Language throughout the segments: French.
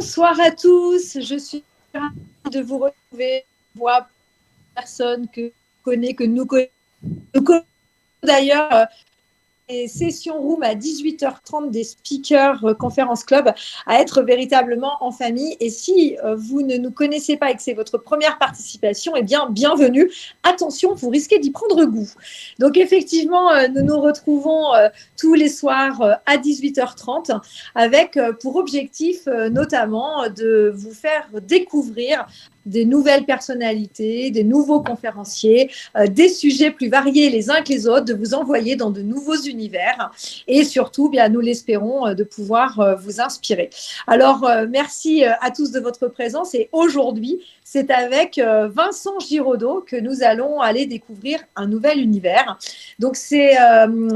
Bonsoir à tous, je suis ravie de vous retrouver. Voix personne que connaît, que nous connaissons d'ailleurs. Et session room à 18h30 des speakers conférence club à être véritablement en famille. Et si vous ne nous connaissez pas et que c'est votre première participation, eh bien, bienvenue. Attention, vous risquez d'y prendre goût. Donc, effectivement, nous nous retrouvons tous les soirs à 18h30 avec pour objectif notamment de vous faire découvrir des nouvelles personnalités, des nouveaux conférenciers, des sujets plus variés les uns que les autres, de vous envoyer dans de nouveaux univers et surtout, bien, nous l'espérons, de pouvoir vous inspirer. Alors, merci à tous de votre présence et aujourd'hui, c'est avec Vincent Giraudot que nous allons aller découvrir un nouvel univers. Donc, c'est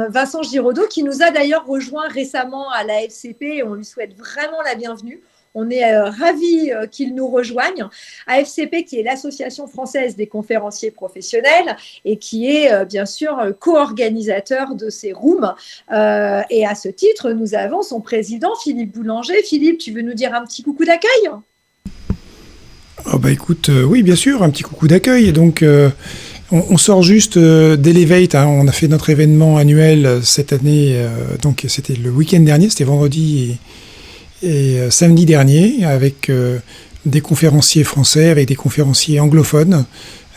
Vincent Giraudot qui nous a d'ailleurs rejoint récemment à la FCP et on lui souhaite vraiment la bienvenue. On est ravis qu'il nous rejoigne. AFCP, qui est l'Association française des conférenciers professionnels et qui est bien sûr co-organisateur de ces rooms. Et à ce titre, nous avons son président, Philippe Boulanger. Philippe, tu veux nous dire un petit coucou d'accueil ? Oh bah écoute, oui, bien sûr, un petit coucou d'accueil. Donc, on sort juste d'Elevate. Hein. On a fait notre événement annuel cette année. Donc, c'était le week-end dernier, c'était vendredi et samedi dernier, avec des conférenciers français, avec des conférenciers anglophones.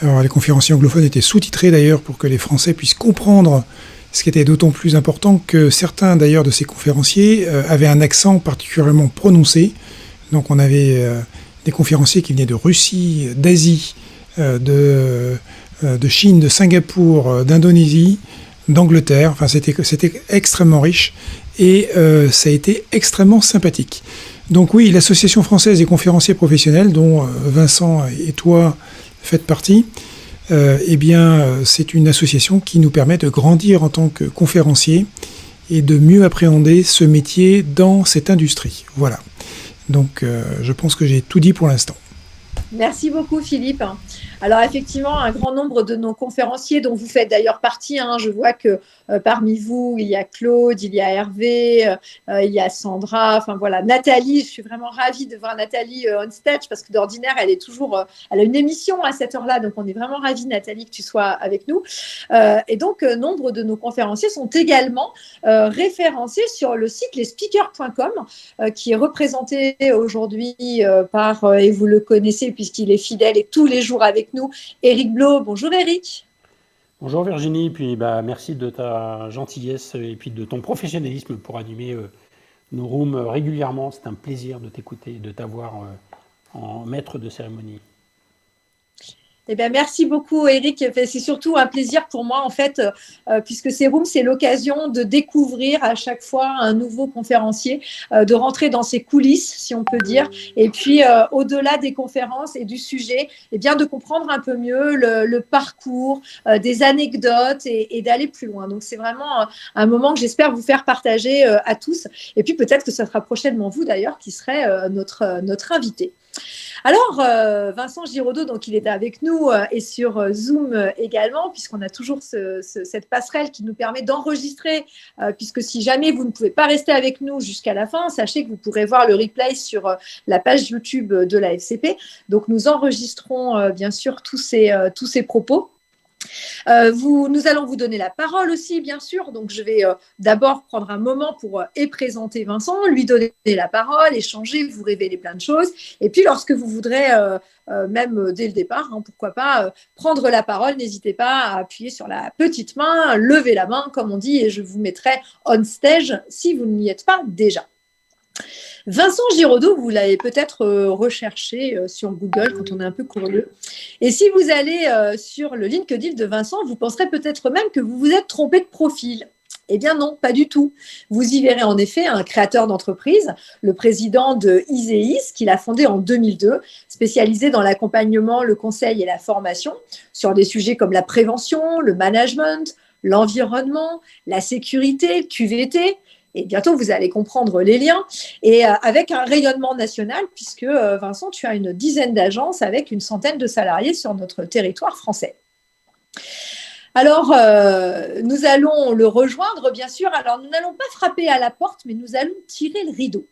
Alors, les conférenciers anglophones étaient sous-titrés d'ailleurs pour que les Français puissent comprendre, ce qui était d'autant plus important que certains d'ailleurs de ces conférenciers avaient un accent particulièrement prononcé. Donc, on avait des conférenciers qui venaient de Russie, d'Asie, de Chine, de Singapour, d'Indonésie, d'Angleterre. Enfin, c'était extrêmement riche et ça a été extrêmement sympathique. Donc oui, l'Association française des conférenciers professionnels, dont Vincent et toi faites partie, eh bien, c'est une association qui nous permet de grandir en tant que conférencier et de mieux appréhender ce métier dans cette industrie. Voilà. Donc, je pense que j'ai tout dit pour l'instant. Merci beaucoup, Philippe. Alors, effectivement, un grand nombre de nos conférenciers, dont vous faites d'ailleurs partie, hein, je vois que parmi vous, il y a Claude, il y a Hervé, il y a Sandra, enfin voilà, Nathalie. Je suis vraiment ravie de voir Nathalie on stage parce que d'ordinaire, elle est toujours, elle a une émission à cette heure-là, donc on est vraiment ravis, Nathalie, que tu sois avec nous. Et donc, nombre de nos conférenciers sont également référencés sur le site lesspeakers.com, qui est représenté aujourd'hui par, et vous le connaissez puisqu'il est fidèle et tous les jours avec nous, Éric Blot. Bonjour Éric. Bonjour Virginie, puis merci de ta gentillesse et puis de ton professionnalisme pour animer nos rooms régulièrement. C'est un plaisir de t'écouter et de t'avoir en maître de cérémonie. Eh bien, merci beaucoup, Éric. C'est surtout un plaisir pour moi, en fait, puisque ces rooms, c'est l'occasion de découvrir à chaque fois un nouveau conférencier, de rentrer dans ses coulisses, si on peut dire, et puis au-delà des conférences et du sujet, eh bien, de comprendre un peu mieux le parcours, des anecdotes et d'aller plus loin. Donc, c'est vraiment un moment que j'espère vous faire partager à tous. Et puis, peut-être que ce sera prochainement vous, d'ailleurs, qui serez notre invité. Alors, Vincent Giraudot, donc il est avec nous et sur Zoom également, puisqu'on a toujours cette passerelle qui nous permet d'enregistrer, puisque si jamais vous ne pouvez pas rester avec nous jusqu'à la fin, sachez que vous pourrez voir le replay sur la page YouTube de la FCP. Donc, nous enregistrons bien sûr tous ces propos. Nous allons vous donner la parole aussi, bien sûr. Donc, je vais d'abord prendre un moment pour présenter Vincent, lui donner la parole, échanger, vous révéler plein de choses. Et puis, lorsque vous voudrez, même dès le départ, hein, pourquoi pas, prendre la parole, n'hésitez pas à appuyer sur la petite main, lever la main, comme on dit, et je vous mettrai on stage si vous n'y êtes pas déjà. Vincent Giraudot, vous l'avez peut-être recherché sur Google quand on est un peu curieux. Et si vous allez sur le LinkedIn de Vincent, vous penserez peut-être même que vous vous êtes trompé de profil. Eh bien non, pas du tout. Vous y verrez en effet un créateur d'entreprise, le président de Iséis, qu'il a fondé en 2002, spécialisé dans l'accompagnement, le conseil et la formation sur des sujets comme la prévention, le management, l'environnement, la sécurité, le QVT. Et bientôt, vous allez comprendre les liens. Et avec un rayonnement national, puisque Vincent, tu as une dizaine d'agences avec une centaine de salariés sur notre territoire français. Alors, nous allons le rejoindre, bien sûr. Alors, nous n'allons pas frapper à la porte, mais nous allons tirer le rideau.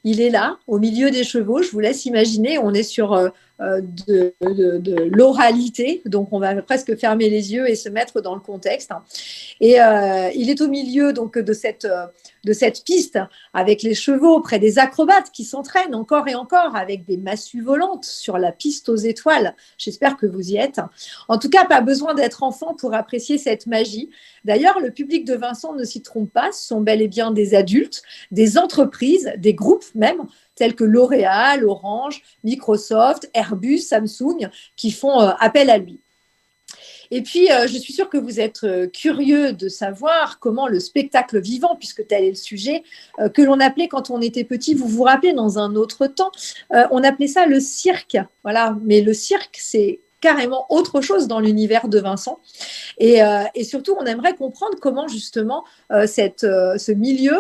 Il est là, au milieu des chevaux. Je vous laisse imaginer, on est sur de l'oralité, donc on va presque fermer les yeux et se mettre dans le contexte. Et il est au milieu donc de cette piste avec les chevaux près des acrobates qui s'entraînent encore et encore avec des massues volantes sur la piste aux étoiles. J'espère que vous y êtes. En tout cas, pas besoin d'être enfant pour apprécier cette magie. D'ailleurs, le public de Vincent ne s'y trompe pas, ce sont bel et bien des adultes, des entreprises, des groupes même, tels que L'Oréal, Orange, Microsoft, Airbus, Samsung, qui font appel à lui. Et puis, je suis sûre que vous êtes curieux de savoir comment le spectacle vivant, puisque tel est le sujet, que l'on appelait quand on était petit, vous vous rappelez, dans un autre temps, on appelait ça le cirque. Voilà, mais le cirque, c'est carrément autre chose dans l'univers de Vincent. Et surtout, on aimerait comprendre comment justement ce milieu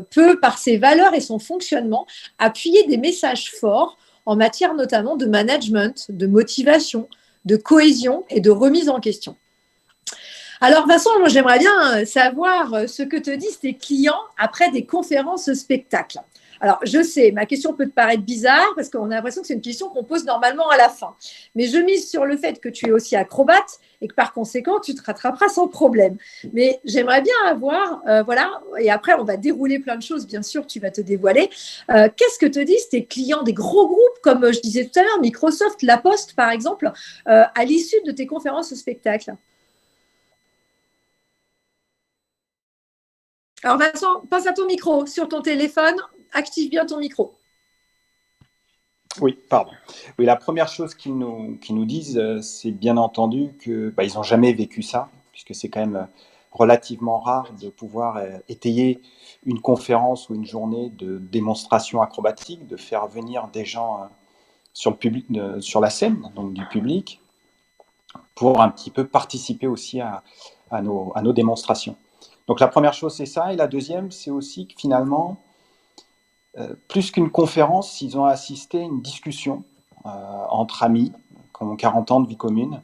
peut, par ses valeurs et son fonctionnement, appuyer des messages forts en matière notamment de management, de motivation, de cohésion et de remise en question. Alors Vincent, moi j'aimerais bien savoir ce que te disent tes clients après des conférences spectacles. Alors je sais, ma question peut te paraître bizarre parce qu'on a l'impression que c'est une question qu'on pose normalement à la fin. Mais je mise sur le fait que tu es aussi acrobate et que par conséquent tu te rattraperas sans problème. Mais j'aimerais bien avoir, voilà, et après on va dérouler plein de choses, bien sûr, tu vas te dévoiler. Qu'est-ce que te disent tes clients des gros groupes comme je disais tout à l'heure, Microsoft, La Poste par exemple, à l'issue de tes conférences spectacles? Alors Vincent, passe à ton micro sur ton téléphone, active bien ton micro. Oui, pardon. Oui, la première chose qu'ils nous disent, c'est bien entendu que ils n'ont jamais vécu ça, puisque c'est quand même relativement rare de pouvoir étayer une conférence ou une journée de démonstration acrobatique, de faire venir des gens sur le public, sur la scène, donc du public, pour un petit peu participer aussi à nos démonstrations. Donc la première chose, c'est ça. Et la deuxième, c'est aussi que finalement, plus qu'une conférence, ils ont assisté à une discussion entre amis qui ont 40 ans de vie commune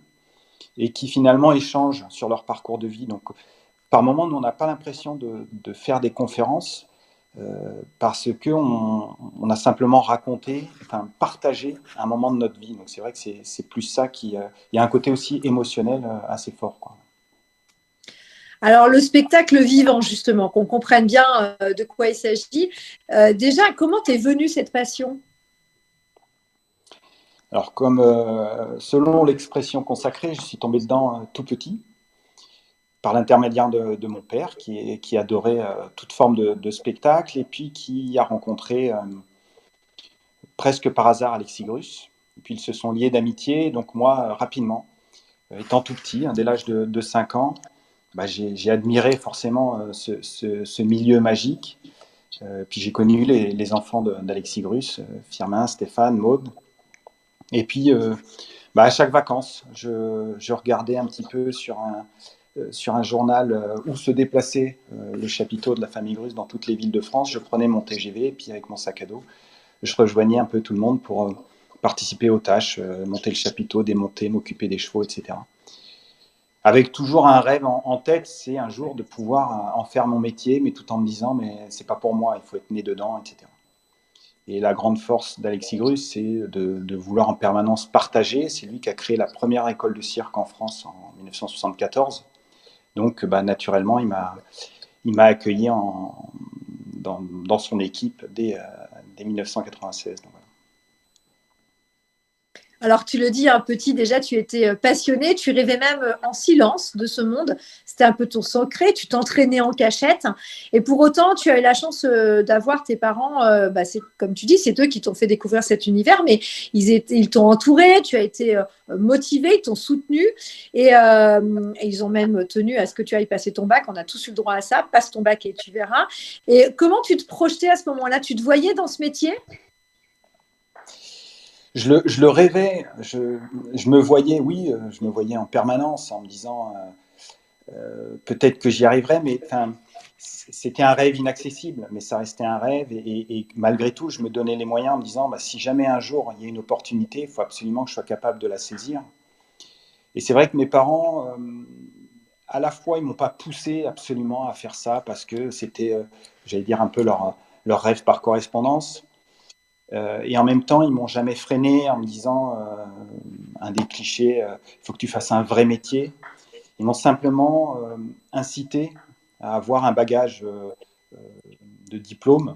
et qui finalement échangent sur leur parcours de vie. Donc par moment, nous, on n'a pas l'impression de faire des conférences parce qu'on a simplement raconté, enfin partagé un moment de notre vie. Donc c'est vrai que c'est plus ça il y a un côté aussi émotionnel assez fort, quoi. Alors, le spectacle vivant, justement, qu'on comprenne bien de quoi il s'agit. Déjà, comment t'es venue cette passion? Alors, comme selon l'expression consacrée, je suis tombé dedans tout petit, par l'intermédiaire de mon père, qui adorait toute forme de spectacle, et puis qui a rencontré presque par hasard Alexis Grus. Et puis ils se sont liés d'amitié, donc moi, rapidement, étant tout petit, dès l'âge de 5 ans, j'ai admiré forcément ce milieu magique. Puis j'ai connu les enfants d'Alexis Grus, Firmin, Stéphane, Maud. Et puis, à chaque vacances, je regardais un petit peu sur un journal où se déplaçait le chapiteau de la famille Grus dans toutes les villes de France. Je prenais mon TGV et puis avec mon sac à dos, je rejoignais un peu tout le monde pour participer aux tâches, monter le chapiteau, démonter, m'occuper des chevaux, etc. Avec toujours un rêve en tête, c'est un jour de pouvoir en faire mon métier, mais tout en me disant, mais c'est pas pour moi, il faut être né dedans, etc. Et la grande force d'Alexis Grus, c'est de vouloir en permanence partager. C'est lui qui a créé la première école de cirque en France en 1974. Donc, naturellement, il m'a accueilli dans son équipe dès 1996. Donc, voilà. Alors, tu le dis, un petit, déjà, tu étais passionné, tu rêvais même en silence de ce monde. C'était un peu ton secret, tu t'entraînais en cachette. Et pour autant, tu as eu la chance d'avoir tes parents, comme tu dis, c'est eux qui t'ont fait découvrir cet univers, mais ils t'ont entouré, tu as été motivé, ils t'ont soutenu et ils ont même tenu à ce que tu ailles passer ton bac. On a tous eu le droit à ça, passe ton bac et tu verras. Et comment tu te projetais à ce moment-là? Tu te voyais dans ce métier? Je le rêvais, je me voyais, oui, je me voyais en permanence en me disant peut-être que j'y arriverai, mais c'était un rêve inaccessible, mais ça restait un rêve et malgré tout, je me donnais les moyens en me disant si jamais un jour il y a une opportunité, il faut absolument que je sois capable de la saisir. Et c'est vrai que mes parents, à la fois, ils ne m'ont pas poussé absolument à faire ça parce que c'était, j'allais dire, un peu leurs rêves par correspondance. Et en même temps, ils m'ont jamais freiné en me disant un des clichés, il faut que tu fasses un vrai métier. Ils m'ont simplement incité à avoir un bagage de diplôme.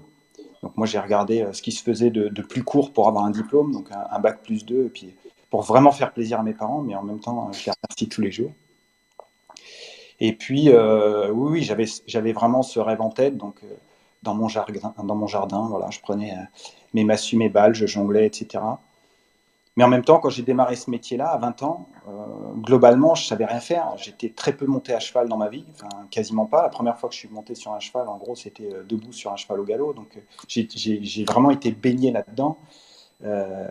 Donc moi, j'ai regardé ce qui se faisait de plus court pour avoir un diplôme, donc un bac plus 2, et puis pour vraiment faire plaisir à mes parents, mais en même temps, je les remercie tous les jours. Et puis, oui, j'avais vraiment ce rêve en tête, donc dans mon jardin, voilà, je prenais mes massues, mes balles, je jonglais, etc. Mais en même temps, quand j'ai démarré ce métier-là, à 20 ans, globalement, je ne savais rien faire. J'étais très peu monté à cheval dans ma vie, enfin, quasiment pas. La première fois que je suis monté sur un cheval, en gros, c'était debout sur un cheval au galop. Donc, j'ai vraiment été baigné là-dedans, euh,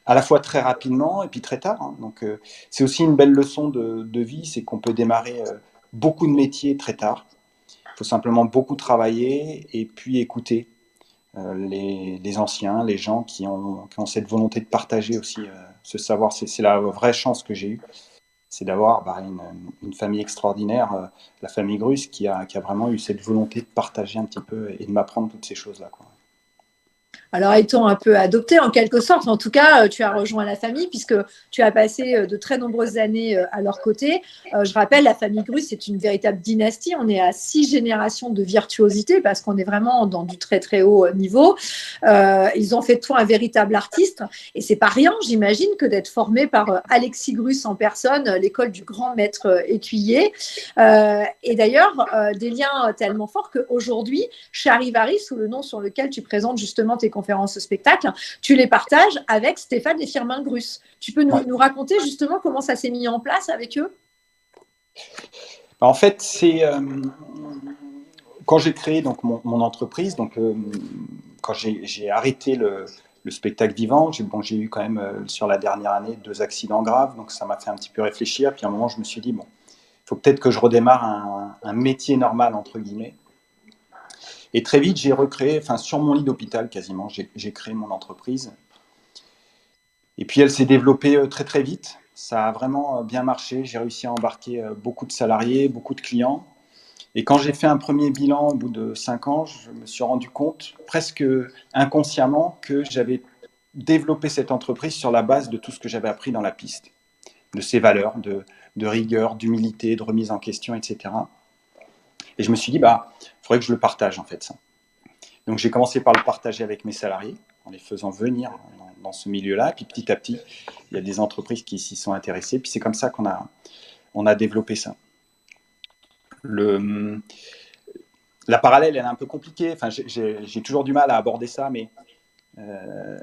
à la fois très rapidement et puis très tard. Hein. Donc, c'est aussi une belle leçon de vie, c'est qu'on peut démarrer beaucoup de métiers très tard. Il faut simplement beaucoup travailler et puis écouter les anciens, les gens qui ont cette volonté de partager aussi ce savoir. C'est la vraie chance que j'ai eue, c'est d'avoir une famille extraordinaire, la famille Grus, qui a vraiment eu cette volonté de partager un petit peu et de m'apprendre toutes ces choses-là, quoi. Alors, étant un peu adopté en quelque sorte, en tout cas, tu as rejoint la famille puisque tu as passé de très nombreuses années à leur côté. Je rappelle, la famille Grus, c'est une véritable dynastie. On est à 6 générations de virtuosité parce qu'on est vraiment dans du très, très haut niveau. Ils ont fait de toi un véritable artiste et c'est pas rien, j'imagine, que d'être formé par Alexis Grus en personne, l'école du grand maître écuyer. Et d'ailleurs, des liens tellement forts qu'aujourd'hui, Charivari, sous le nom sur lequel tu présentes justement tes conférences spectacles, tu les partages avec Stéphane et Firmin Grus. Tu peux nous raconter justement comment ça s'est mis en place avec eux? En fait, c'est quand j'ai créé donc mon entreprise, donc quand j'ai arrêté le spectacle vivant, j'ai eu quand même sur la dernière année 2 accidents graves, donc ça m'a fait un petit peu réfléchir. Puis à un moment, je me suis dit bon, il faut peut-être que je redémarre un métier normal entre guillemets. Et très vite, j'ai recréé, enfin sur mon lit d'hôpital quasiment, j'ai créé mon entreprise. Et puis elle s'est développée très très vite. Ça a vraiment bien marché. J'ai réussi à embarquer beaucoup de salariés, beaucoup de clients. Et quand j'ai fait un premier bilan au bout de 5 ans, je me suis rendu compte, presque inconsciemment, que j'avais développé cette entreprise sur la base de tout ce que j'avais appris dans la piste, de ses valeurs, de rigueur, d'humilité, de remise en question, etc. Et je me suis dit, il faudrait que je le partage en fait ça. Donc j'ai commencé par le partager avec mes salariés, en les faisant venir dans ce milieu-là. Et puis petit à petit, il y a des entreprises qui s'y sont intéressées. Puis c'est comme ça qu'on a développé ça. La parallèle, elle est un peu compliquée. Enfin, j'ai toujours du mal à aborder ça, mais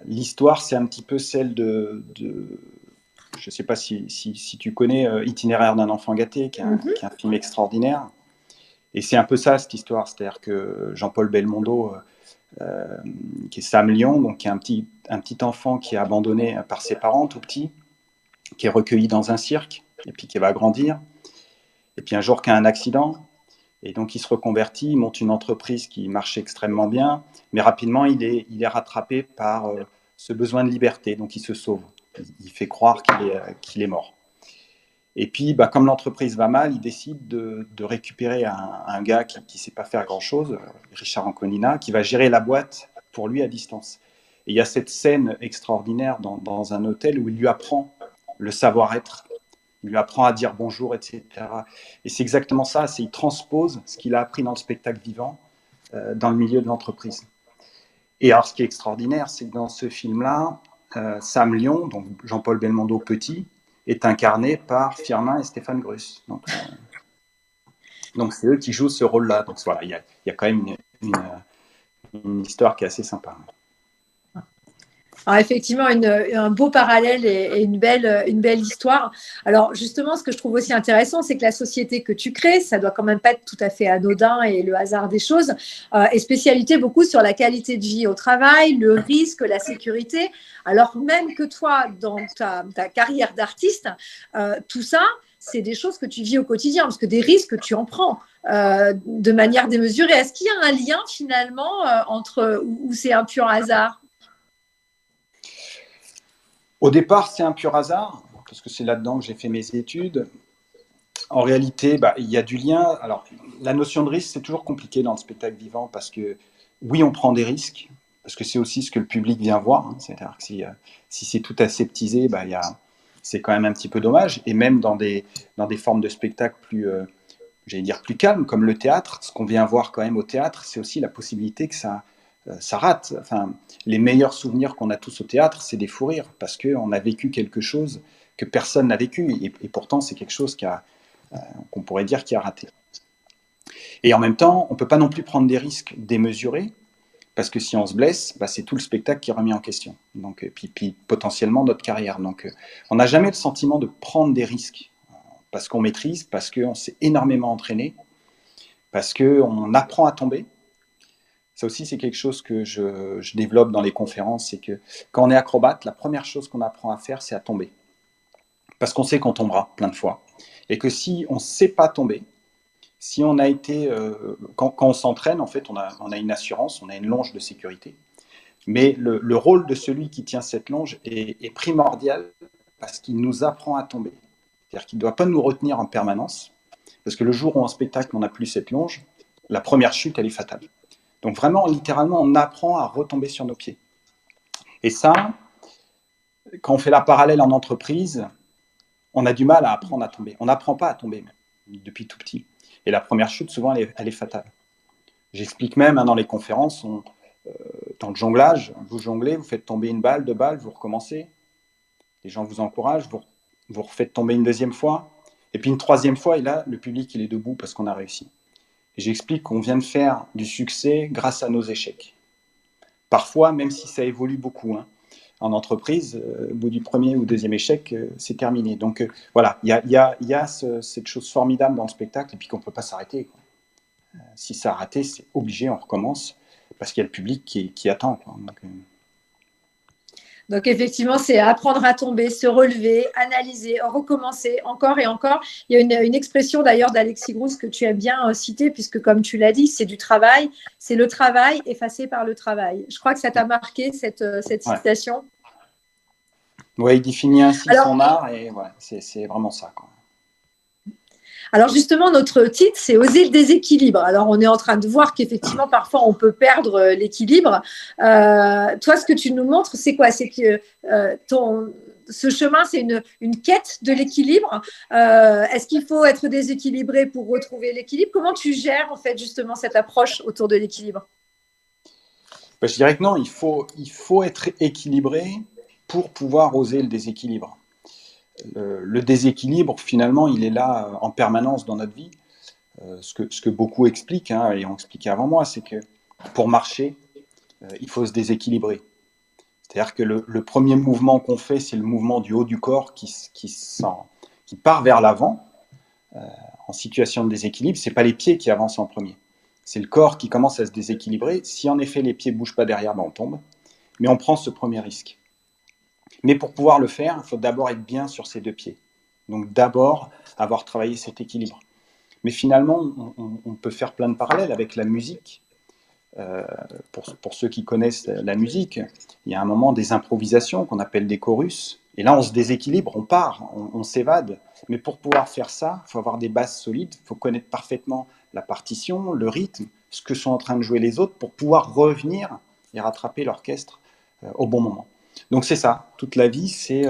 l'histoire, c'est un petit peu celle je ne sais pas si tu connais Itinéraire d'un enfant gâté, qui est un film extraordinaire. Et c'est un peu ça, cette histoire. C'est-à-dire que Jean-Paul Belmondo, qui est Sam Lyon, donc qui est un petit enfant qui est abandonné par ses parents, tout petit, qui est recueilli dans un cirque, et puis qui va grandir. Et puis un jour, qui a un accident, et donc il se reconvertit, il monte une entreprise qui marche extrêmement bien, mais rapidement, il est rattrapé par ce besoin de liberté, donc il se sauve. Il fait croire qu'il est mort. Et puis, comme l'entreprise va mal, il décide de récupérer un gars qui ne sait pas faire grand-chose, Richard Anconina, qui va gérer la boîte pour lui à distance. Et il y a cette scène extraordinaire dans un hôtel où il lui apprend le savoir-être, il lui apprend à dire bonjour, etc. Et c'est exactement ça, il transpose ce qu'il a appris dans le spectacle vivant dans le milieu de l'entreprise. Et alors, ce qui est extraordinaire, c'est que dans ce film-là, Sam Lyon, donc Jean-Paul Belmondo petit, est incarné par Firmin et Stéphane Grus. Donc c'est eux qui jouent ce rôle-là. Donc voilà, il y a quand même une histoire qui est assez sympa. Alors effectivement, un beau parallèle et une belle histoire. Alors justement, ce que je trouve aussi intéressant, c'est que la société que tu crées, ça doit quand même pas être tout à fait anodin et le hasard des choses, est spécialité beaucoup sur la qualité de vie au travail, le risque, la sécurité. Alors même que toi, dans ta carrière d'artiste, tout ça, c'est des choses que tu vis au quotidien, parce que des risques, tu en prends de manière démesurée. Est-ce qu'il y a un lien finalement entre, ou c'est un pur hasard? Au départ, c'est un pur hasard, parce que c'est là-dedans que j'ai fait mes études. En réalité, il y a du lien. Alors, la notion de risque, c'est toujours compliqué dans le spectacle vivant, parce que oui, on prend des risques, parce que c'est aussi ce que le public vient voir. Hein. C'est-à-dire que si c'est tout aseptisé, c'est quand même un petit peu dommage. Et même dans des formes de spectacle plus, j'allais dire plus calmes, comme le théâtre, ce qu'on vient voir quand même au théâtre, c'est aussi la possibilité que ça rate. Enfin, les meilleurs souvenirs qu'on a tous au théâtre, c'est des fous rires, parce qu'on a vécu quelque chose que personne n'a vécu. Et pourtant, c'est quelque chose qu'on pourrait dire qui a raté. Et en même temps, on ne peut pas non plus prendre des risques démesurés, parce que si on se blesse, c'est tout le spectacle qui est remis en question. Donc, puis potentiellement notre carrière. Donc, on n'a jamais le sentiment de prendre des risques, parce qu'on maîtrise, parce qu'on s'est énormément entraîné, parce qu'on apprend à tomber. Ça aussi, c'est quelque chose que je développe dans les conférences, c'est que quand on est acrobate, la première chose qu'on apprend à faire, c'est à tomber. Parce qu'on sait qu'on tombera plein de fois. Et que si on ne sait pas tomber, si on a été, quand on s'entraîne, en fait, on a une assurance, on a une longe de sécurité. Mais le rôle de celui qui tient cette longe est primordial parce qu'il nous apprend à tomber. C'est-à-dire qu'il ne doit pas nous retenir en permanence, parce que le jour où en spectacle on n'a plus cette longe, la première chute, elle est fatale. Donc vraiment, littéralement, on apprend à retomber sur nos pieds. Et ça, quand on fait la parallèle en entreprise, on a du mal à apprendre à tomber. On n'apprend pas à tomber depuis tout petit. Et la première chute, souvent, elle est fatale. J'explique même dans les conférences, dans le jonglage, vous jonglez, vous faites tomber une balle, deux balles, vous recommencez. Les gens vous encouragent, vous refaites tomber une deuxième fois. Et puis une troisième fois, et là, le public, il est debout parce qu'on a réussi. Et j'explique qu'on vient de faire du succès grâce à nos échecs. Parfois, même si ça évolue beaucoup, hein, en entreprise, au bout du premier ou deuxième échec, c'est terminé. Donc voilà, il y a cette chose formidable dans le spectacle, et puis qu'on ne peut pas s'arrêter. Si ça a raté, c'est obligé, on recommence, parce qu'il y a le public qui attend. Quoi. Donc, effectivement, c'est apprendre à tomber, se relever, analyser, recommencer encore et encore. Il y a une expression d'ailleurs d'Alexis Grouz que tu aimes bien citer, puisque comme tu l'as dit, c'est du travail. C'est le travail effacé par le travail. Je crois que ça t'a marqué, cette citation. Oui, il définit ainsi son art, et ouais, c'est vraiment ça. Quoi. Alors justement, notre titre, c'est Oser le déséquilibre. Alors on est en train de voir qu'effectivement, parfois, on peut perdre l'équilibre. Toi, ce que tu nous montres, c'est quoi? C'est que ce chemin, c'est une quête de l'équilibre. Est-ce qu'il faut être déséquilibré pour retrouver l'équilibre? Comment tu gères en fait justement cette approche autour de l'équilibre? Je dirais que non, il faut être équilibré pour pouvoir oser le déséquilibre. Le déséquilibre, finalement, il est là en permanence dans notre vie. Ce que beaucoup expliquent, hein, et ont expliqué avant moi, c'est que pour marcher, il faut se déséquilibrer. C'est-à-dire que le premier mouvement qu'on fait, c'est le mouvement du haut du corps qui part vers l'avant en situation de déséquilibre. Ce n'est pas les pieds qui avancent en premier. C'est le corps qui commence à se déséquilibrer. Si en effet les pieds ne bougent pas derrière, on tombe. Mais on prend ce premier risque. Mais pour pouvoir le faire, il faut d'abord être bien sur ses deux pieds. Donc d'abord avoir travaillé cet équilibre. Mais finalement, on peut faire plein de parallèles avec la musique. Pour ceux qui connaissent la musique, il y a un moment des improvisations qu'on appelle des chorus. Et là, on se déséquilibre, on part, on s'évade. Mais pour pouvoir faire ça, il faut avoir des bases solides, il faut connaître parfaitement la partition, le rythme, ce que sont en train de jouer les autres pour pouvoir revenir et rattraper l'orchestre au bon moment. Donc c'est ça, toute la vie, c'est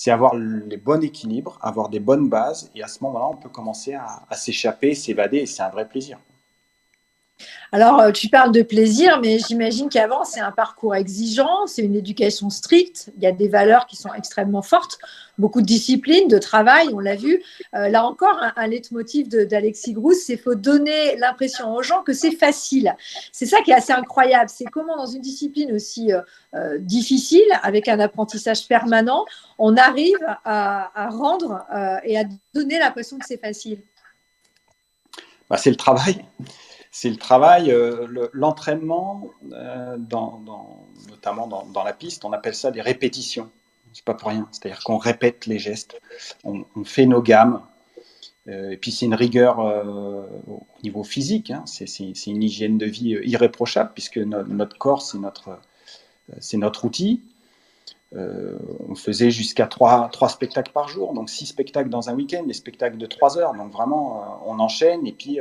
avoir les bons équilibres, avoir des bonnes bases, et à ce moment-là, on peut commencer à s'échapper, s'évader, et c'est un vrai plaisir. Alors, tu parles de plaisir, mais j'imagine qu'avant, c'est un parcours exigeant, c'est une éducation stricte, il y a des valeurs qui sont extrêmement fortes, beaucoup de discipline, de travail, on l'a vu. Là encore, un leitmotiv d'Alexis Grouz, c'est qu'il faut donner l'impression aux gens que c'est facile. C'est ça qui est assez incroyable, c'est comment dans une discipline aussi difficile, avec un apprentissage permanent, on arrive à rendre et à donner l'impression que c'est facile. C'est le travail. C'est le travail, l'entraînement, notamment dans la piste, on appelle ça des répétitions. C'est pas pour rien. C'est-à-dire qu'on répète les gestes, on fait nos gammes. Et puis c'est une rigueur au niveau physique. Hein. C'est une hygiène de vie irréprochable puisque notre corps, c'est notre outil. On faisait jusqu'à 3 spectacles par jour, donc 6 spectacles dans un week-end, des spectacles de 3 heures. Donc vraiment, on enchaîne et puis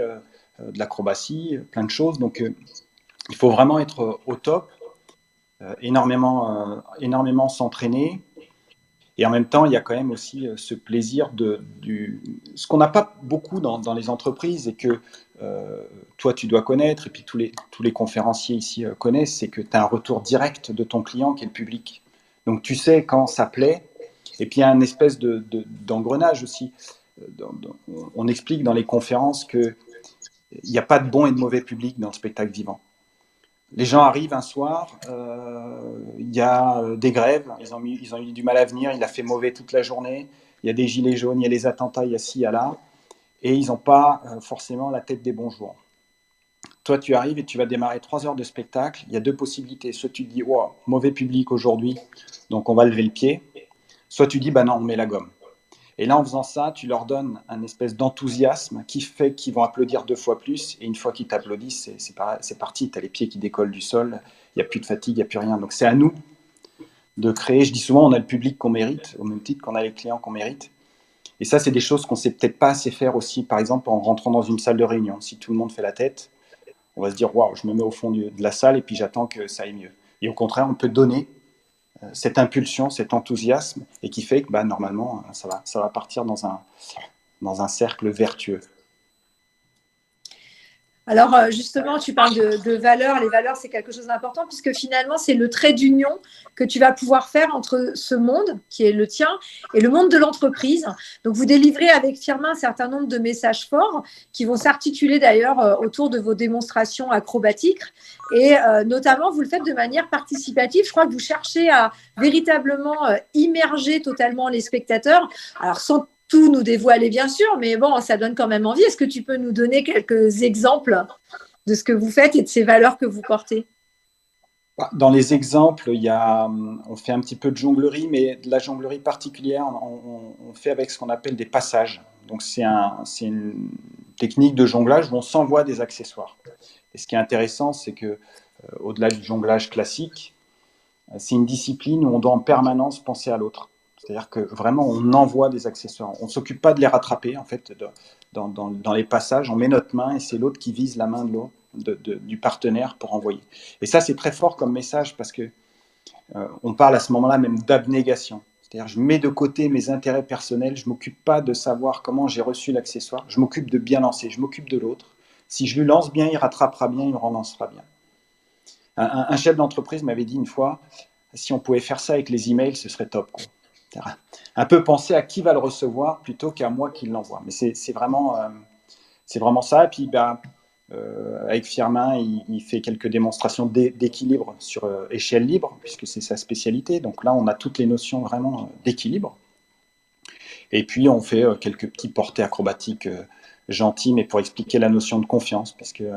de l'acrobatie, plein de choses. Donc Il faut vraiment être au top, énormément s'entraîner. Et en même temps, il y a quand même aussi ce plaisir ce qu'on n'a pas beaucoup dans les entreprises et que toi, tu dois connaître, et puis tous les conférenciers ici connaissent, c'est que tu as un retour direct de ton client qui est le public. Donc, tu sais quand ça plaît. Et puis, il y a une espèce d'engrenage aussi. On explique dans les conférences qu'il n'y a pas de bon et de mauvais public dans le spectacle vivant. Les gens arrivent un soir, il y a des grèves, ils ont eu du mal à venir, il a fait mauvais toute la journée, il y a des gilets jaunes, il y a les attentats, il y a ci, il y a là, et ils n'ont pas forcément la tête des bons jours. Toi, tu arrives et tu vas démarrer 3 heures de spectacle, il y a 2 possibilités. Soit tu te dis, wow, mauvais public aujourd'hui, donc on va lever le pied. Soit tu dis, bah non, on met la gomme. Et là, en faisant ça, tu leur donnes un espèce d'enthousiasme qui fait qu'ils vont applaudir 2 fois plus. Et une fois qu'ils t'applaudissent, c'est parti. Tu as les pieds qui décollent du sol. Il n'y a plus de fatigue, il n'y a plus rien. Donc, c'est à nous de créer. Je dis souvent, on a le public qu'on mérite, au même titre qu'on a les clients qu'on mérite. Et ça, c'est des choses qu'on ne sait peut-être pas assez faire aussi, par exemple, en rentrant dans une salle de réunion. Si tout le monde fait la tête, on va se dire, waouh, je me mets au fond de la salle et puis j'attends que ça aille mieux. Et au contraire, on peut donner cette impulsion, cet enthousiasme, et qui fait que normalement, ça va partir dans un cercle vertueux. Alors justement, tu parles de valeurs. Les valeurs, c'est quelque chose d'important puisque finalement, c'est le trait d'union que tu vas pouvoir faire entre ce monde qui est le tien et le monde de l'entreprise. Donc, vous délivrez avec Firmin un certain nombre de messages forts qui vont s'articuler d'ailleurs autour de vos démonstrations acrobatiques. Et notamment, vous le faites de manière participative. Je crois que vous cherchez à véritablement immerger totalement les spectateurs. Alors, sans tout nous dévoiler, bien sûr, mais bon, ça donne quand même envie. Est-ce que tu peux nous donner quelques exemples de ce que vous faites et de ces valeurs que vous portez? Dans les exemples, on fait un petit peu de jonglerie, mais de la jonglerie particulière, on fait avec ce qu'on appelle des passages. Donc, c'est une technique de jonglage où on s'envoie des accessoires. Et ce qui est intéressant, c'est que au-delà du jonglage classique, c'est une discipline où on doit en permanence penser à l'autre. C'est-à-dire que vraiment, on envoie des accessoires. On ne s'occupe pas de les rattraper, en fait, dans les passages. On met notre main et c'est l'autre qui vise la main de l'autre, du partenaire pour envoyer. Et ça, c'est très fort comme message parce que on parle à ce moment-là même d'abnégation. C'est-à-dire, je mets de côté mes intérêts personnels, je ne m'occupe pas de savoir comment j'ai reçu l'accessoire, je m'occupe de bien lancer, je m'occupe de l'autre. Si je lui lance bien, il rattrapera bien, il me relancera bien. Un chef d'entreprise m'avait dit une fois, si on pouvait faire ça avec les emails, ce serait top, quoi. Un peu penser à qui va le recevoir plutôt qu'à moi qui l'envoie. Mais c'est vraiment ça. Et puis, avec Firmin, il fait quelques démonstrations d'équilibre sur échelle libre, puisque c'est sa spécialité. Donc là, on a toutes les notions vraiment d'équilibre. Et puis, on fait quelques petits portés acrobatiques gentils, mais pour expliquer la notion de confiance, parce que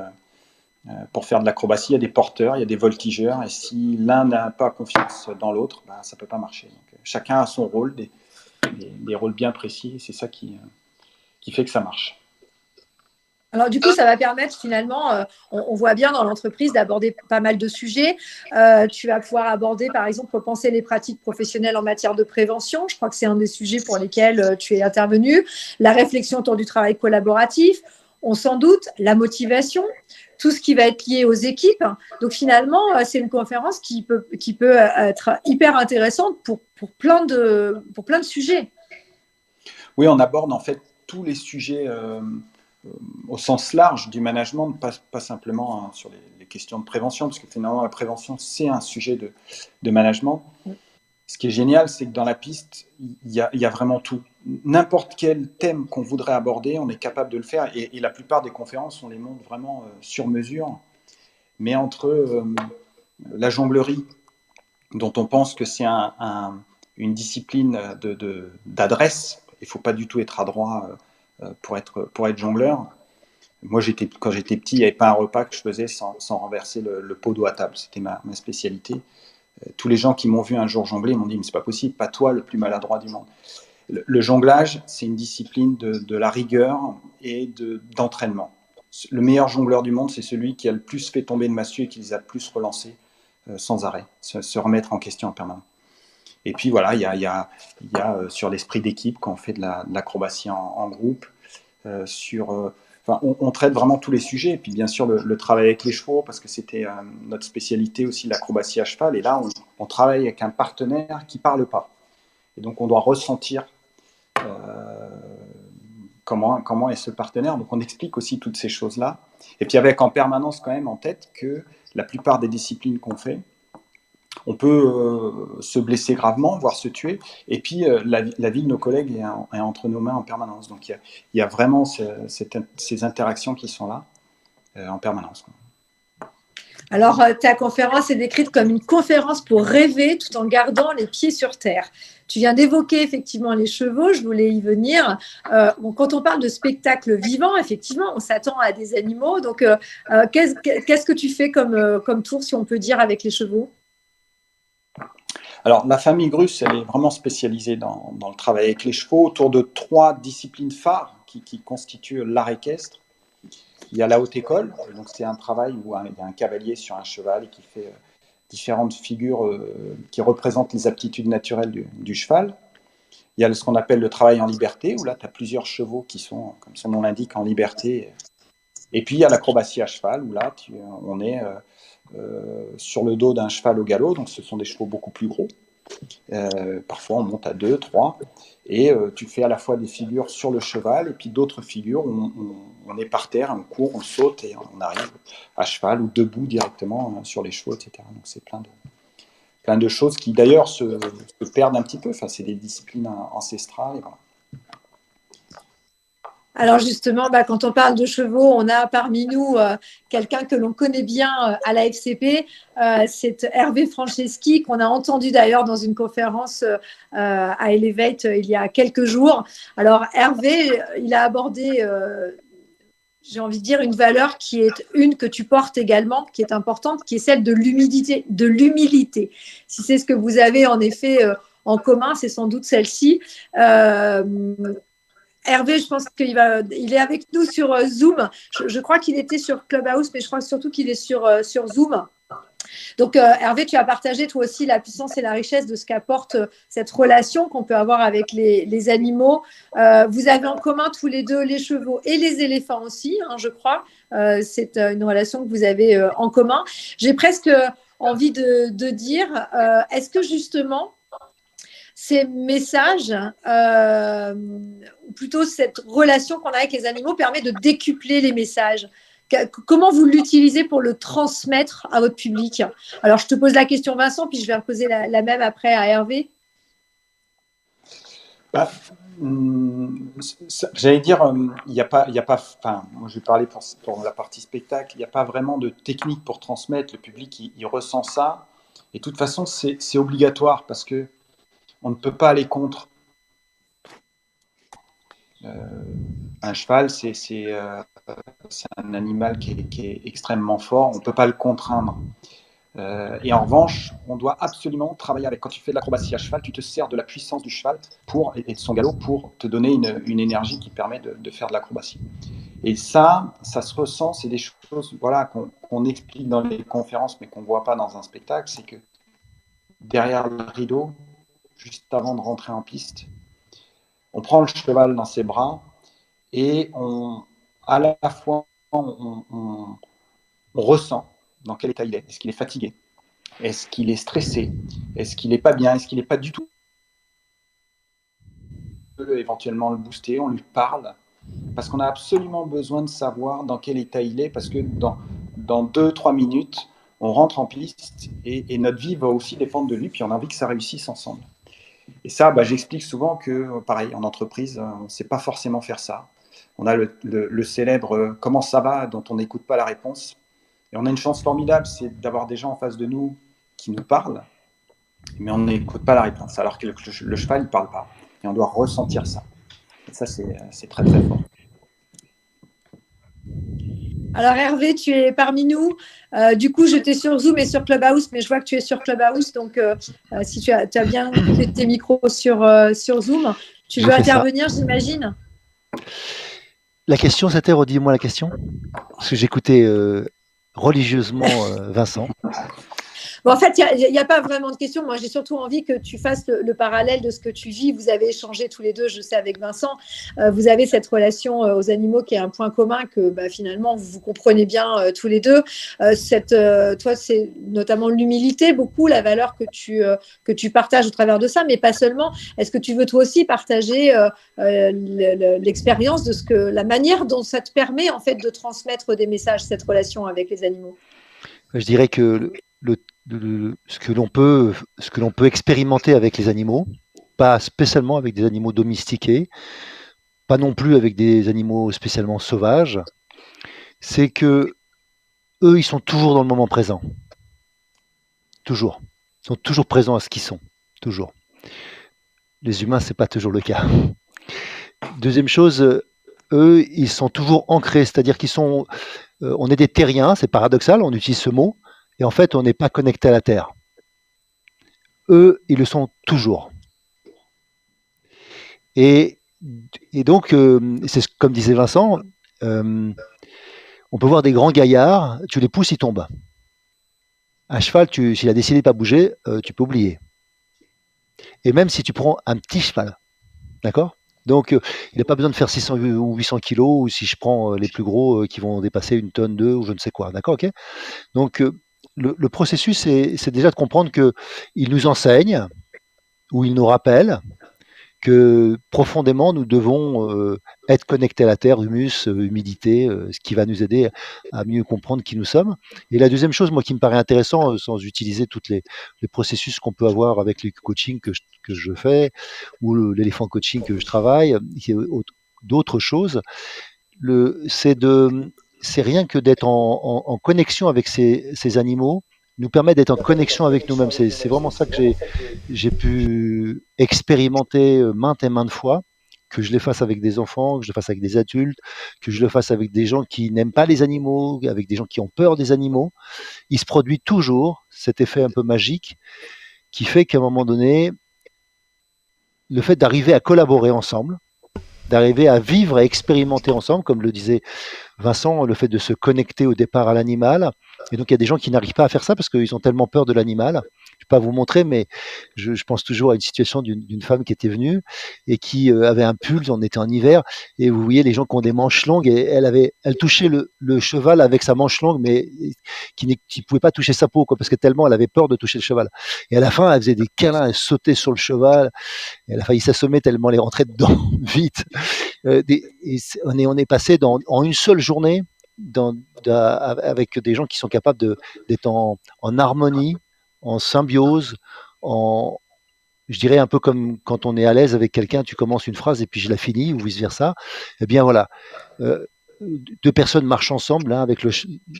pour faire de l'acrobatie, il y a des porteurs, il y a des voltigeurs, et si l'un n'a pas confiance dans l'autre, ça ne peut pas marcher. Donc, chacun a son rôle, des rôles bien précis, et c'est ça qui fait que ça marche. Alors du coup, ça va permettre finalement, on voit bien dans l'entreprise d'aborder pas mal de sujets. Tu vas pouvoir aborder, par exemple, repenser les pratiques professionnelles en matière de prévention. Je crois que c'est un des sujets pour lesquels tu es intervenu. La réflexion autour du travail collaboratif. On s'en doute, la motivation, tout ce qui va être lié aux équipes. Donc finalement, c'est une conférence qui peut être hyper intéressante pour plein de sujets. Oui, on aborde en fait tous les sujets au sens large du management, pas simplement sur les questions de prévention, parce que finalement la prévention c'est un sujet de management. Ce qui est génial, c'est que dans la piste, il y a vraiment tout. N'importe quel thème qu'on voudrait aborder, on est capable de le faire. Et la plupart des conférences, on les monte vraiment sur mesure. Mais entre la jonglerie, dont on pense que c'est une discipline d'adresse, il ne faut pas du tout être adroit pour être jongleur. Moi, quand j'étais petit, il n'y avait pas un repas que je faisais sans renverser le pot d'eau à table. C'était ma spécialité. Tous les gens qui m'ont vu un jour jongler m'ont dit « mais c'est pas possible, pas toi le plus maladroit du monde ». Le jonglage, c'est une discipline de la rigueur et d'entraînement. Le meilleur jongleur du monde, c'est celui qui a le plus fait tomber de massue et qui les a le plus relancés sans arrêt, se remettre en question en permanence. Et puis voilà, il y a sur l'esprit d'équipe quand on fait de l'acrobatie en groupe, sur enfin, on traite vraiment tous les sujets. Et puis bien sûr le travail avec les chevaux, parce que c'était notre spécialité aussi, l'acrobatie à cheval. Et là, on travaille avec un partenaire qui parle pas. Et donc on doit ressentir comment est ce partenaire. Donc on explique aussi toutes ces choses-là. Et puis avec en permanence quand même en tête que la plupart des disciplines qu'on fait, on peut se blesser gravement, voire se tuer. Et puis la vie de nos collègues est entre nos mains en permanence. Donc il y a vraiment ces interactions qui sont là en permanence. Alors, ta conférence est décrite comme une conférence pour rêver tout en gardant les pieds sur terre. Tu viens d'évoquer effectivement les chevaux, je voulais y venir. Quand on parle de spectacle vivant, effectivement, on s'attend à des animaux. Donc, qu'est-ce que tu fais comme tour, si on peut dire, avec les chevaux? Alors, la famille Grus, elle est vraiment spécialisée dans le travail avec les chevaux autour de 3 disciplines phares qui constituent l'art équestre. Il y a la haute école, donc c'est un travail où il y a un cavalier sur un cheval et qui fait différentes figures qui représentent les aptitudes naturelles du cheval. Il y a ce qu'on appelle le travail en liberté, où là, tu as plusieurs chevaux qui sont, comme son nom l'indique, en liberté. Et puis, il y a l'acrobatie à cheval, où là, on est sur le dos d'un cheval au galop, donc ce sont des chevaux beaucoup plus gros. Parfois, on monte à 2, 3, et tu fais à la fois des figures sur le cheval, et puis d'autres figures où on est par terre, on court, on saute, et on arrive à cheval ou debout directement sur les chevaux, etc. Donc, c'est plein de choses qui, d'ailleurs, se perdent un petit peu. Enfin, c'est des disciplines ancestrales, et voilà. Alors justement, quand on parle de chevaux, on a parmi nous quelqu'un que l'on connaît bien à la FCP, c'est Hervé Franceschi, qu'on a entendu d'ailleurs dans une conférence à Elevate il y a quelques jours. Alors Hervé, il a abordé, j'ai envie de dire, une valeur qui est une que tu portes également, qui est importante, qui est celle de l'humilité. Si c'est ce que vous avez en effet en commun, c'est sans doute celle-ci. Hervé, je pense qu'il est avec nous sur Zoom. Je crois qu'il était sur Clubhouse, mais je crois surtout qu'il est sur Zoom. Donc, Hervé, tu as partagé toi aussi la puissance et la richesse de ce qu'apporte cette relation qu'on peut avoir avec les animaux. Vous avez en commun tous les deux les chevaux et les éléphants aussi, hein, je crois. C'est une relation que vous avez en commun. J'ai presque envie de dire, est-ce que justement, ces messages, ou plutôt cette relation qu'on a avec les animaux, permet de décupler les messages? Comment vous l'utilisez pour le transmettre à votre public? Alors, je te pose la question, Vincent, puis je vais reposer la même après à Hervé. J'allais dire, il n'y a pas, enfin, moi je vais parler pour la partie spectacle, il n'y a pas vraiment de technique pour transmettre. Le public, il ressent ça. Et de toute façon, c'est obligatoire parce que on ne peut pas aller contre. Un cheval, c'est un animal qui est extrêmement fort, on ne peut pas le contraindre. Et en revanche, on doit absolument travailler avec. Quand tu fais de l'acrobatie à cheval, tu te sers de la puissance du cheval et de son galop pour te donner une énergie qui permet de faire de l'acrobatie. Et ça se ressent, c'est des choses qu'on explique dans les conférences, mais qu'on ne voit pas dans un spectacle, c'est que derrière le rideau, juste avant de rentrer en piste, on prend le cheval dans ses bras et à la fois on ressent dans quel état il est. Est-ce qu'il est fatigué? Est-ce qu'il est stressé? Est-ce qu'il n'est pas bien? Est-ce qu'il n'est pas du tout? On peut éventuellement le booster, on lui parle, parce qu'on a absolument besoin de savoir dans quel état il est, parce que dans 2-3 minutes, on rentre en piste et notre vie va aussi dépendre de lui, puis on a envie que ça réussisse ensemble. Et ça, j'explique souvent que, pareil, en entreprise, on ne sait pas forcément faire ça. On a le célèbre « comment ça va ?» dont on n'écoute pas la réponse. Et on a une chance formidable, c'est d'avoir des gens en face de nous qui nous parlent, mais on n'écoute pas la réponse, alors que le cheval, il ne parle pas. Et on doit ressentir ça. Et ça, c'est très, très fort. Alors Hervé, tu es parmi nous. Du coup, j'étais sur Zoom et sur Clubhouse, mais je vois que tu es sur Clubhouse. Donc, si tu as bien coupé tes micros sur Zoom, tu veux intervenir, j'imagine? La question, c'était, redis-moi la question, parce que j'écoutais religieusement Vincent. Bon, en fait, il n'y a pas vraiment de question. Moi, j'ai surtout envie que tu fasses le parallèle de ce que tu vis. Vous avez échangé tous les deux, je sais, avec Vincent. Vous avez cette relation aux animaux qui est un point commun que finalement, vous comprenez bien tous les deux. Toi, c'est notamment l'humilité, beaucoup, la valeur que tu partages au travers de ça, mais pas seulement. Est-ce que tu veux toi aussi partager l'expérience de la manière dont ça te permet en fait de transmettre des messages, cette relation avec les animaux? Je dirais que ce que l'on peut expérimenter avec les animaux, pas spécialement avec des animaux domestiqués, pas non plus avec des animaux spécialement sauvages, c'est que eux, ils sont toujours dans le moment présent. Toujours. Ils sont toujours présents à ce qu'ils sont. Toujours. Les humains, c'est pas toujours le cas. Deuxième chose, eux, ils sont toujours ancrés, c'est-à-dire qu'ils sont, on est des terriens, c'est paradoxal, on utilise ce mot, et en fait, on n'est pas connecté à la Terre. Eux, ils le sont toujours. Et, et donc, c'est comme disait Vincent, on peut voir des grands gaillards, tu les pousses, ils tombent. Un cheval, s'il a décidé de pas bouger, tu peux oublier. Et même si tu prends un petit cheval, d'accord? Donc, il n'a pas besoin de faire 600 ou 800 kilos, ou si je prends les plus gros qui vont dépasser 1 tonne 2 ou je ne sais quoi, d'accord, ok? Donc, le processus, c'est déjà de comprendre qu'il nous enseigne, ou il nous rappelle, que profondément, nous devons être connectés à la terre, humus, humidité, ce qui va nous aider à mieux comprendre qui nous sommes. Et la deuxième chose, moi, qui me paraît intéressant, sans utiliser tous les processus qu'on peut avoir avec les coachings que je fais, ou l'éléphant coaching que je travaille, d'autres choses, c'est rien que d'être en connexion avec ces animaux, nous permet d'être en connexion avec nous-mêmes. C'est vraiment ça que j'ai pu expérimenter maintes et maintes fois, que je le fasse avec des enfants, que je le fasse avec des adultes, que je le fasse avec des gens qui n'aiment pas les animaux, avec des gens qui ont peur des animaux. Il se produit toujours cet effet un peu magique qui fait qu'à un moment donné, le fait d'arriver à collaborer ensemble, d'arriver à vivre et expérimenter ensemble, comme le disait Vincent, le fait de se connecter au départ à l'animal. Et donc, il y a des gens qui n'arrivent pas à faire ça parce qu'ils ont tellement peur de l'animal. Je ne vais pas vous montrer, mais je pense toujours à une situation d'une femme qui était venue et qui avait un pull, on était en hiver, et vous voyez les gens qui ont des manches longues, et elle touchait le cheval avec sa manche longue, mais qui ne pouvait pas toucher sa peau, quoi, parce que tellement elle avait peur de toucher le cheval. Et à la fin, elle faisait des câlins, elle sautait sur le cheval, elle a failli s'assommer tellement elle est rentrée dedans vite. On est passé en une seule journée avec des gens qui sont capables d'être en harmonie, en symbiose, je dirais un peu comme quand on est à l'aise avec quelqu'un, tu commences une phrase et puis je la finis, ou vice-versa. Eh bien voilà, deux personnes marchent ensemble, l'un avec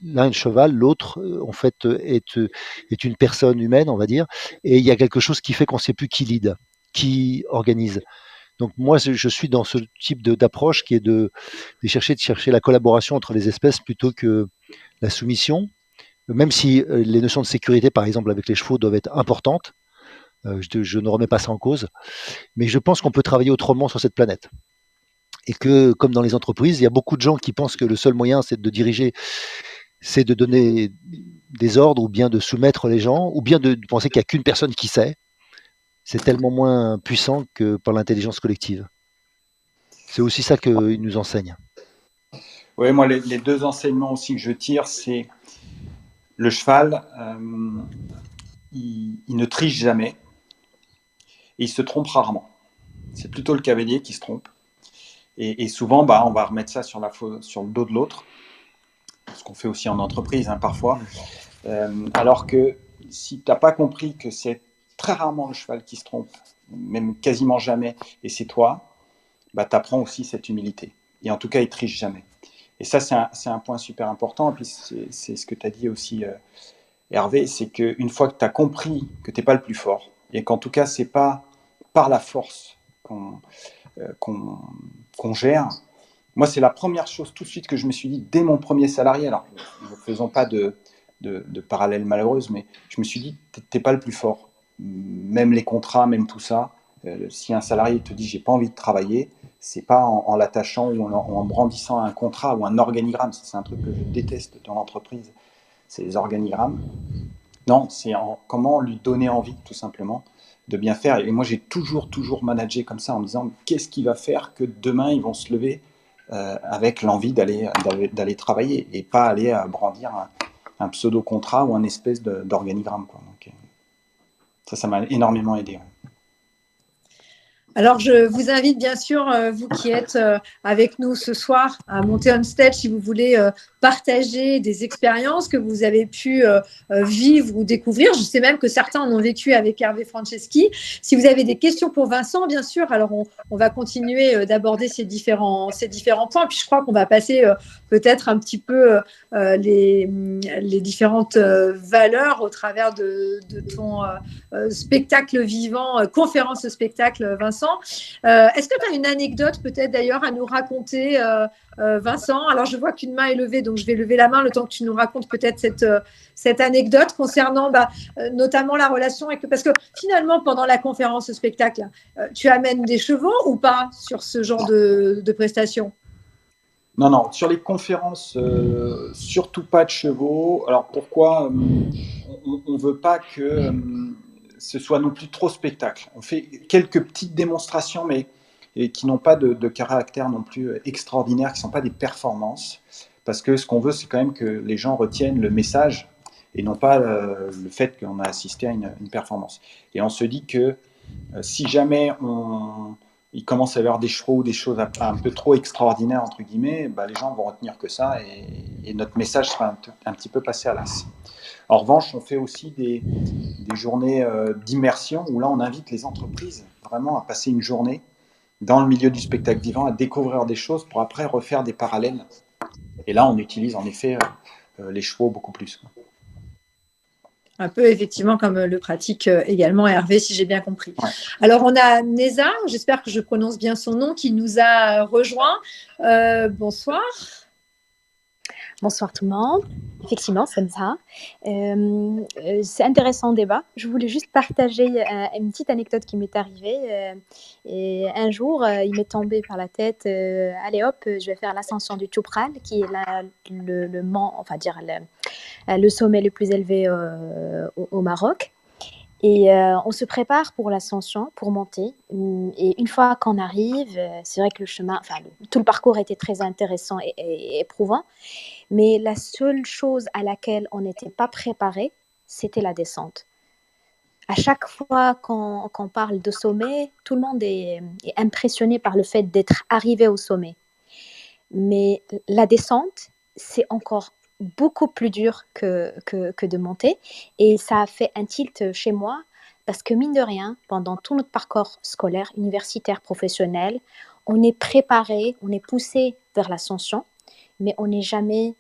l'un cheval, l'autre en fait est une personne humaine, on va dire, et il y a quelque chose qui fait qu'on ne sait plus qui lead, qui organise. Donc moi, je suis dans ce type d'approche qui est de chercher la collaboration entre les espèces plutôt que la soumission, même si les notions de sécurité, par exemple avec les chevaux, doivent être importantes. Je ne remets pas ça en cause, mais je pense qu'on peut travailler autrement sur cette planète. Et que, comme dans les entreprises, il y a beaucoup de gens qui pensent que le seul moyen, c'est de diriger, c'est de donner des ordres, ou bien de soumettre les gens, ou bien de penser qu'il n'y a qu'une personne qui sait. C'est tellement moins puissant que par l'intelligence collective. C'est aussi ça qu'il nous enseigne. Oui, moi, les deux enseignements aussi que je tire, c'est le cheval, il ne triche jamais et il se trompe rarement. C'est plutôt le cavalier qui se trompe. Et souvent, on va remettre ça sur le dos de l'autre, ce qu'on fait aussi en entreprise parfois. Alors que si tu n'as pas compris que c'est très rarement le cheval qui se trompe, même quasiment jamais, et c'est toi, tu apprends aussi cette humilité. Et en tout cas, il ne triche jamais. Et ça, c'est un point super important. Et puis, c'est ce que tu as dit aussi, Hervé, c'est qu'une fois que tu as compris que tu n'es pas le plus fort, et qu'en tout cas, ce n'est pas par la force qu'on gère, moi, c'est la première chose tout de suite que je me suis dit dès mon premier salarié. Alors, ne faisons pas de parallèles malheureuses, mais je me suis dit, tu n'es pas le plus fort. Même les contrats, même tout ça, si un salarié te dit, j'ai pas envie de travailler, c'est pas en l'attachant ou en brandissant un contrat ou un organigramme. C'est un truc que je déteste dans l'entreprise, c'est les organigrammes. Non, c'est comment lui donner envie, tout simplement, de bien faire. Et moi, j'ai toujours managé comme ça, en me disant, qu'est-ce qui va faire que demain, ils vont se lever avec l'envie d'aller travailler et pas aller brandir un pseudo-contrat ou un espèce d'organigramme, quoi. Donc, ça m'a énormément aidé. Ouais. Alors, je vous invite bien sûr, vous qui êtes avec nous ce soir, à monter on stage si vous voulez partager des expériences que vous avez pu vivre ou découvrir. Je sais même que certains en ont vécu avec Hervé Franceschi. Si vous avez des questions pour Vincent, bien sûr, alors on va continuer d'aborder ces différents points. Puis je crois qu'on va passer peut-être un petit peu les différentes valeurs au travers de ton spectacle vivant, conférence spectacle, Vincent. Est-ce que tu as une anecdote peut-être d'ailleurs à nous raconter, Vincent? Alors je vois qu'une main est levée, donc je vais lever la main le temps que tu nous racontes peut-être cette anecdote concernant notamment la relation avec... Parce que finalement, pendant la conférence spectacle, tu amènes des chevaux ou pas sur ce genre de prestations? Non, sur les conférences, surtout pas de chevaux. Alors pourquoi on ne veut pas que ce soit non plus trop spectacle. On fait quelques petites démonstrations, mais qui n'ont pas de caractère non plus extraordinaire, qui ne sont pas des performances, parce que ce qu'on veut, c'est quand même que les gens retiennent le message et non pas le fait qu'on a assisté à une performance. Et on se dit que si jamais il commence à y avoir des chevaux ou des choses un peu trop extraordinaires, entre guillemets, les gens vont retenir que ça et notre message sera un petit peu passé à l'as. En revanche, on fait aussi des journées d'immersion où là, on invite les entreprises vraiment à passer une journée dans le milieu du spectacle vivant, à découvrir des choses pour après refaire des parallèles. Et là, on utilise en effet les chevaux beaucoup plus. Un peu effectivement comme le pratique également Hervé, si j'ai bien compris. Ouais. Alors on a Neza, j'espère que je prononce bien son nom, qui nous a rejoint. Bonsoir. Bonsoir tout le monde. Effectivement, c'est ça. C'est intéressant débat. Je voulais juste partager une petite anecdote qui m'est arrivée. Et un jour, il m'est tombé par la tête, allez hop, je vais faire l'ascension du Tchoupral, qui est le mont, enfin dire le sommet le plus élevé au Maroc. Et on se prépare pour l'ascension, pour monter. Et une fois qu'on arrive, c'est vrai que le chemin, tout le parcours était très intéressant et éprouvant. Mais la seule chose à laquelle on n'était pas préparé, c'était la descente. À chaque fois qu'on parle de sommet, tout le monde est impressionné par le fait d'être arrivé au sommet. Mais la descente, c'est encore beaucoup plus dur que de monter. Et ça a fait un tilt chez moi parce que mine de rien, pendant tout notre parcours scolaire, universitaire, professionnel, on est préparé, on est poussé vers l'ascension, mais on n'est jamais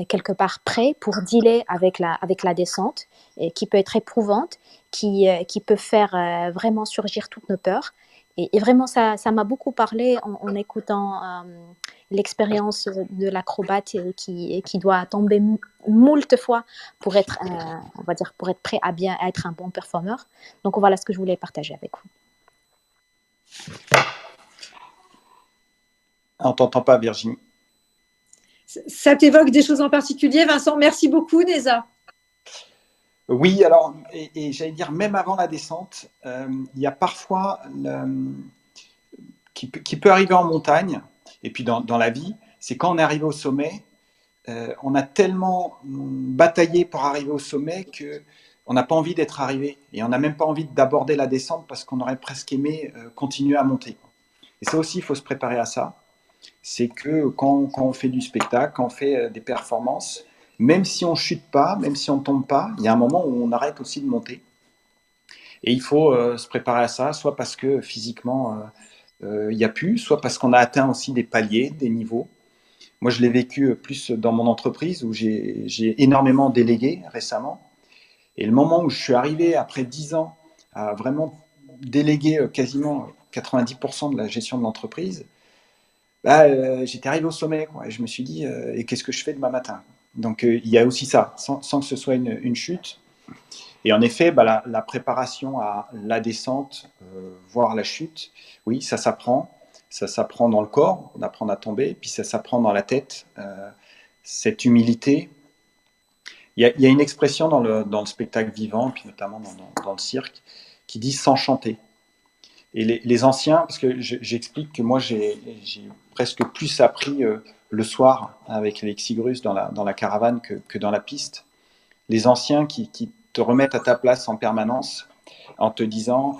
quelque part prêt pour dealer avec la descente, qui peut être éprouvante, qui peut faire vraiment surgir toutes nos peurs. Et vraiment, ça m'a beaucoup parlé en écoutant l'expérience de l'acrobate qui doit tomber moult fois pour être, on va dire, pour être prêt à être un bon performeur. Donc voilà ce que je voulais partager avec vous. On t'entend pas, Virginie. Ça t'évoque des choses en particulier, Vincent? Merci beaucoup, Neza. Oui, alors, et j'allais dire, même avant la descente, il y a parfois qui peut arriver en montagne, et puis dans la vie, c'est quand on est arrivé au sommet, on a tellement bataillé pour arriver au sommet qu'on n'a pas envie d'être arrivé, et on n'a même pas envie d'aborder la descente parce qu'on aurait presque aimé continuer à monter. Et ça aussi, il faut se préparer à ça. C'est que quand on fait du spectacle, quand on fait des performances, même si on ne chute pas, même si on ne tombe pas, il y a un moment où on arrête aussi de monter. Et il faut se préparer à ça, soit parce que physiquement, il n'y a plus, soit parce qu'on a atteint aussi des paliers, des niveaux. Moi, je l'ai vécu plus dans mon entreprise où j'ai énormément délégué récemment. Et le moment où je suis arrivé, après 10 ans, à vraiment déléguer quasiment 90% de la gestion de l'entreprise, j'étais arrivé au sommet, quoi, et je me suis dit, et qu'est-ce que je fais demain matin? Donc, il y a aussi ça, sans que ce soit une chute. Et en effet, la préparation à la descente, voire la chute, oui, ça s'apprend. Ça s'apprend dans le corps, d'apprendre à tomber, puis ça s'apprend dans la tête. Cette humilité. Il y a une expression dans le spectacle vivant, puis notamment dans le cirque, qui dit s'enchanter. Et les anciens, parce que j'explique que moi j'ai presque plus appris le soir avec les Xigrus dans la caravane que dans la piste. Les anciens qui te remettent à ta place en permanence en te disant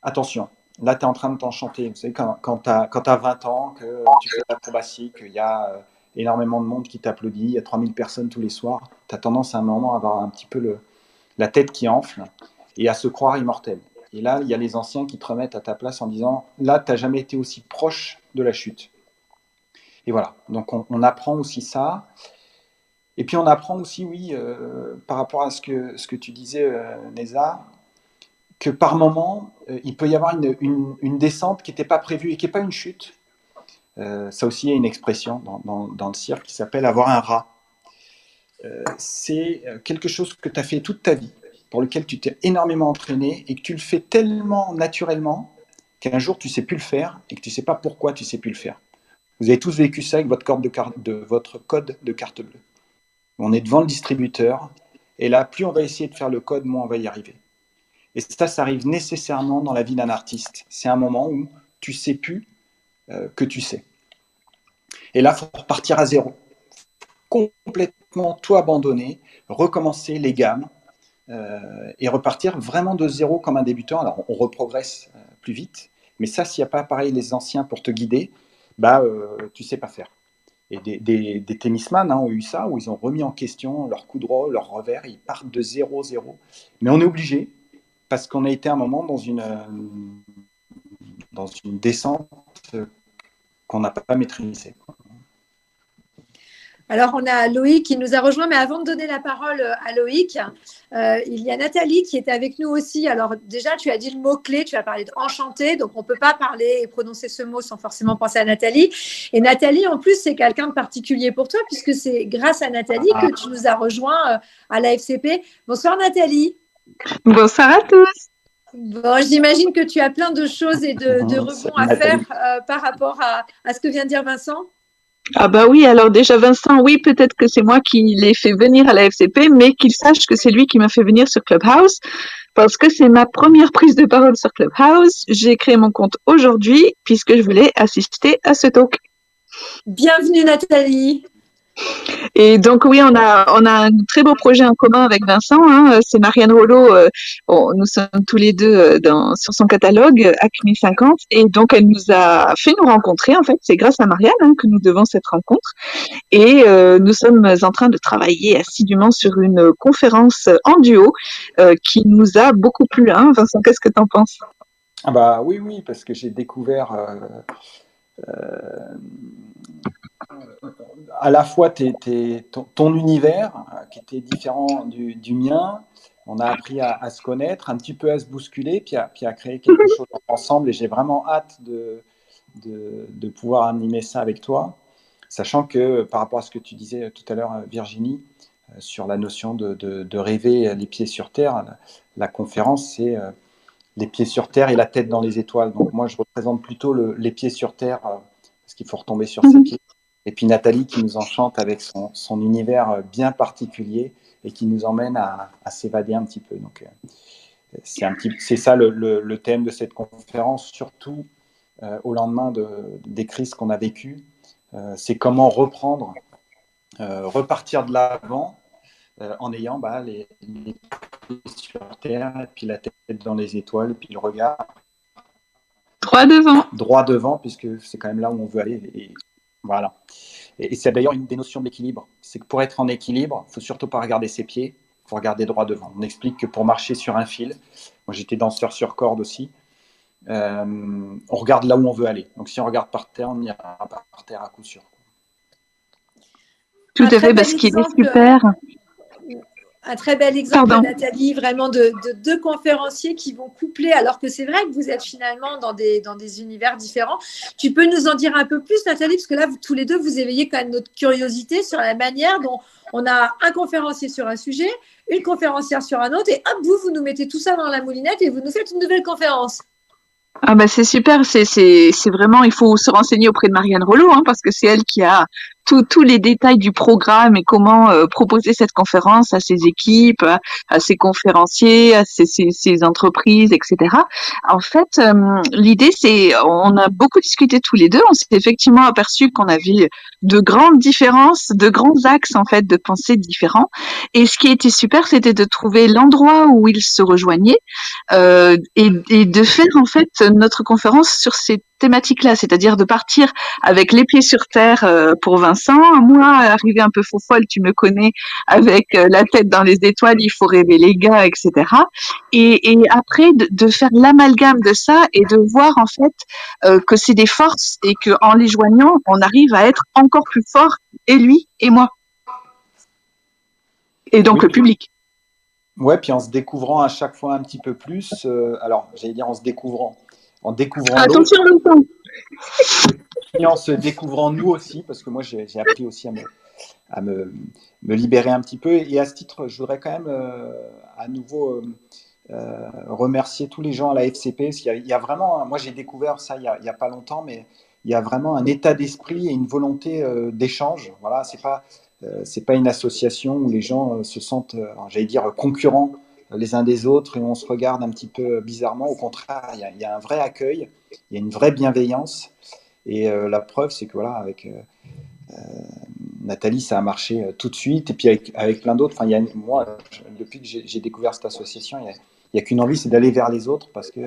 attention, là tu es en train de t'enchanter. Vous savez, quand tu as 20 ans, que tu fais l'acrobatie, qu'il y a énormément de monde qui t'applaudit, il y a 3000 personnes tous les soirs, tu as tendance à un moment à avoir un petit peu la tête qui enfle et à se croire immortel. Et là, il y a les anciens qui te remettent à ta place en disant là, tu n'as jamais été aussi proche de la chute. Et voilà, donc on apprend aussi ça. Et puis on apprend aussi, oui, par rapport à ce que tu disais, Neza, que par moment, il peut y avoir une descente qui n'était pas prévue et qui n'est pas une chute. Ça aussi, il y a une expression dans le cirque qui s'appelle avoir un rat. C'est quelque chose que tu as fait toute ta vie, pour lequel tu t'es énormément entraîné et que tu le fais tellement naturellement qu'un jour tu ne sais plus le faire et que tu ne sais pas pourquoi tu ne sais plus le faire. Vous avez tous vécu ça avec votre code de carte bleue. On est devant le distributeur et là, plus on va essayer de faire le code, moins on va y arriver. Et ça arrive nécessairement dans la vie d'un artiste. C'est un moment où tu ne sais plus que tu sais. Et là, il faut repartir à zéro. Complètement tout abandonner, recommencer les gammes et repartir vraiment de zéro comme un débutant. Alors, on reprogresse plus vite, mais ça, s'il n'y a pas, pareil, les anciens pour te guider, tu ne sais pas faire. Et des tennisman ont eu ça, où ils ont remis en question leur coup droit, leur revers, ils partent de 0-0. Mais on est obligé, parce qu'on a été un moment dans une descente qu'on n'a pas maîtrisée. Alors, on a Loïc qui nous a rejoint, mais avant de donner la parole à Loïc, il y a Nathalie qui est avec nous aussi. Alors, déjà, tu as dit le mot-clé, tu as parlé d'enchanté, donc on ne peut pas parler et prononcer ce mot sans forcément penser à Nathalie. Et Nathalie, en plus, c'est quelqu'un de particulier pour toi, puisque c'est grâce à Nathalie que tu nous as rejoint à la FCP. Bonsoir Nathalie. Bonsoir à tous. Bon, j'imagine que tu as plein de choses et de rebonds à faire par rapport à ce que vient de dire Vincent. Ah bah oui, alors déjà Vincent, oui, peut-être que c'est moi qui l'ai fait venir à la FCP, mais qu'il sache que c'est lui qui m'a fait venir sur Clubhouse, parce que c'est ma première prise de parole sur Clubhouse. J'ai créé mon compte aujourd'hui, puisque je voulais assister à ce talk. Bienvenue Nathalie. Et donc oui, on a un très beau projet en commun avec Vincent. C'est Marianne Rollo. Nous sommes tous les deux sur son catalogue Acme 50, et donc elle nous a fait nous rencontrer. En fait, c'est grâce à Marianne que nous devons cette rencontre. Et nous sommes en train de travailler assidûment sur une conférence en duo qui nous a beaucoup plu. Vincent, qu'est-ce que tu en penses? Ah bah oui, parce que j'ai découvert à la fois ton univers qui était différent du mien. On a appris à se connaître, un petit peu à se bousculer, puis à créer quelque chose ensemble. Et j'ai vraiment hâte de pouvoir animer ça avec toi, sachant que par rapport à ce que tu disais tout à l'heure, Virginie, sur la notion de rêver les pieds sur terre, la conférence, c'est les pieds sur terre et la tête dans les étoiles. Donc moi, je représente plutôt les pieds sur terre, parce qu'il faut retomber sur ses pieds. Et puis Nathalie qui nous enchante avec son univers bien particulier et qui nous emmène à s'évader un petit peu. Donc c'est ça le thème de cette conférence, surtout au lendemain des crises qu'on a vécues. C'est comment reprendre, repartir de l'avant en ayant les pieds sur terre, et puis la tête dans les étoiles, et puis le regard droit devant, puisque c'est quand même là où on veut aller. Et voilà. Et c'est d'ailleurs une des notions de l'équilibre. C'est que pour être en équilibre, il ne faut surtout pas regarder ses pieds, il faut regarder droit devant. On explique que pour marcher sur un fil, moi j'étais danseur sur corde aussi, on regarde là où on veut aller. Donc si on regarde par terre, on ira par terre à coup sûr. Tout à fait, parce qu'il est super. Un très bel exemple, Nathalie, vraiment de deux conférenciers qui vont coupler, alors que c'est vrai que vous êtes finalement dans des univers différents. Tu peux nous en dire un peu plus, Nathalie, parce que là, tous les deux, vous éveillez quand même notre curiosité sur la manière dont on a un conférencier sur un sujet, une conférencière sur un autre, et hop, vous nous mettez tout ça dans la moulinette et vous nous faites une nouvelle conférence. Ah bah c'est super, c'est vraiment, il faut se renseigner auprès de Marianne Rollo, parce que c'est elle qui a tous les détails du programme et comment proposer cette conférence à ses équipes, à ses conférenciers, à ses entreprises, etc. En fait, l'idée, on a beaucoup discuté tous les deux. On s'est effectivement aperçu qu'on avait de grandes différences, de grands axes en fait de pensée différents. Et ce qui était super, c'était de trouver l'endroit où ils se rejoignaient et de faire en fait notre conférence sur ces thématiques-là, c'est-à-dire de partir avec les pieds sur terre pour Vincent, moi arriver un peu faux folle, tu me connais, avec la tête dans les étoiles, il faut rêver les gars, etc. Et après de faire l'amalgame de ça et de voir en fait que c'est des forces et que en les joignant, on arrive à être encore plus fort, et lui et moi, et donc le public. Ouais, puis en se découvrant à chaque fois un petit peu plus, alors j'allais dire en découvrant l'autre, Attention Vincent. et en se découvrant nous aussi, parce que moi j'ai appris aussi à me libérer un petit peu. Et à ce titre, je voudrais quand même à nouveau remercier tous les gens à la FCP, parce qu'il y a vraiment, moi j'ai découvert ça il y a pas longtemps, mais il y a vraiment un état d'esprit et une volonté d'échange. Voilà, c'est pas une association où les gens se sentent, j'allais dire, concurrents les uns des autres et on se regarde un petit peu bizarrement. Au contraire, il y a un vrai accueil, il y a une vraie bienveillance. Et la preuve, c'est que voilà, avec Nathalie, ça a marché tout de suite. Et puis avec plein d'autres, enfin, moi, depuis que j'ai découvert cette association, il n'y a qu'une envie, c'est d'aller vers les autres parce que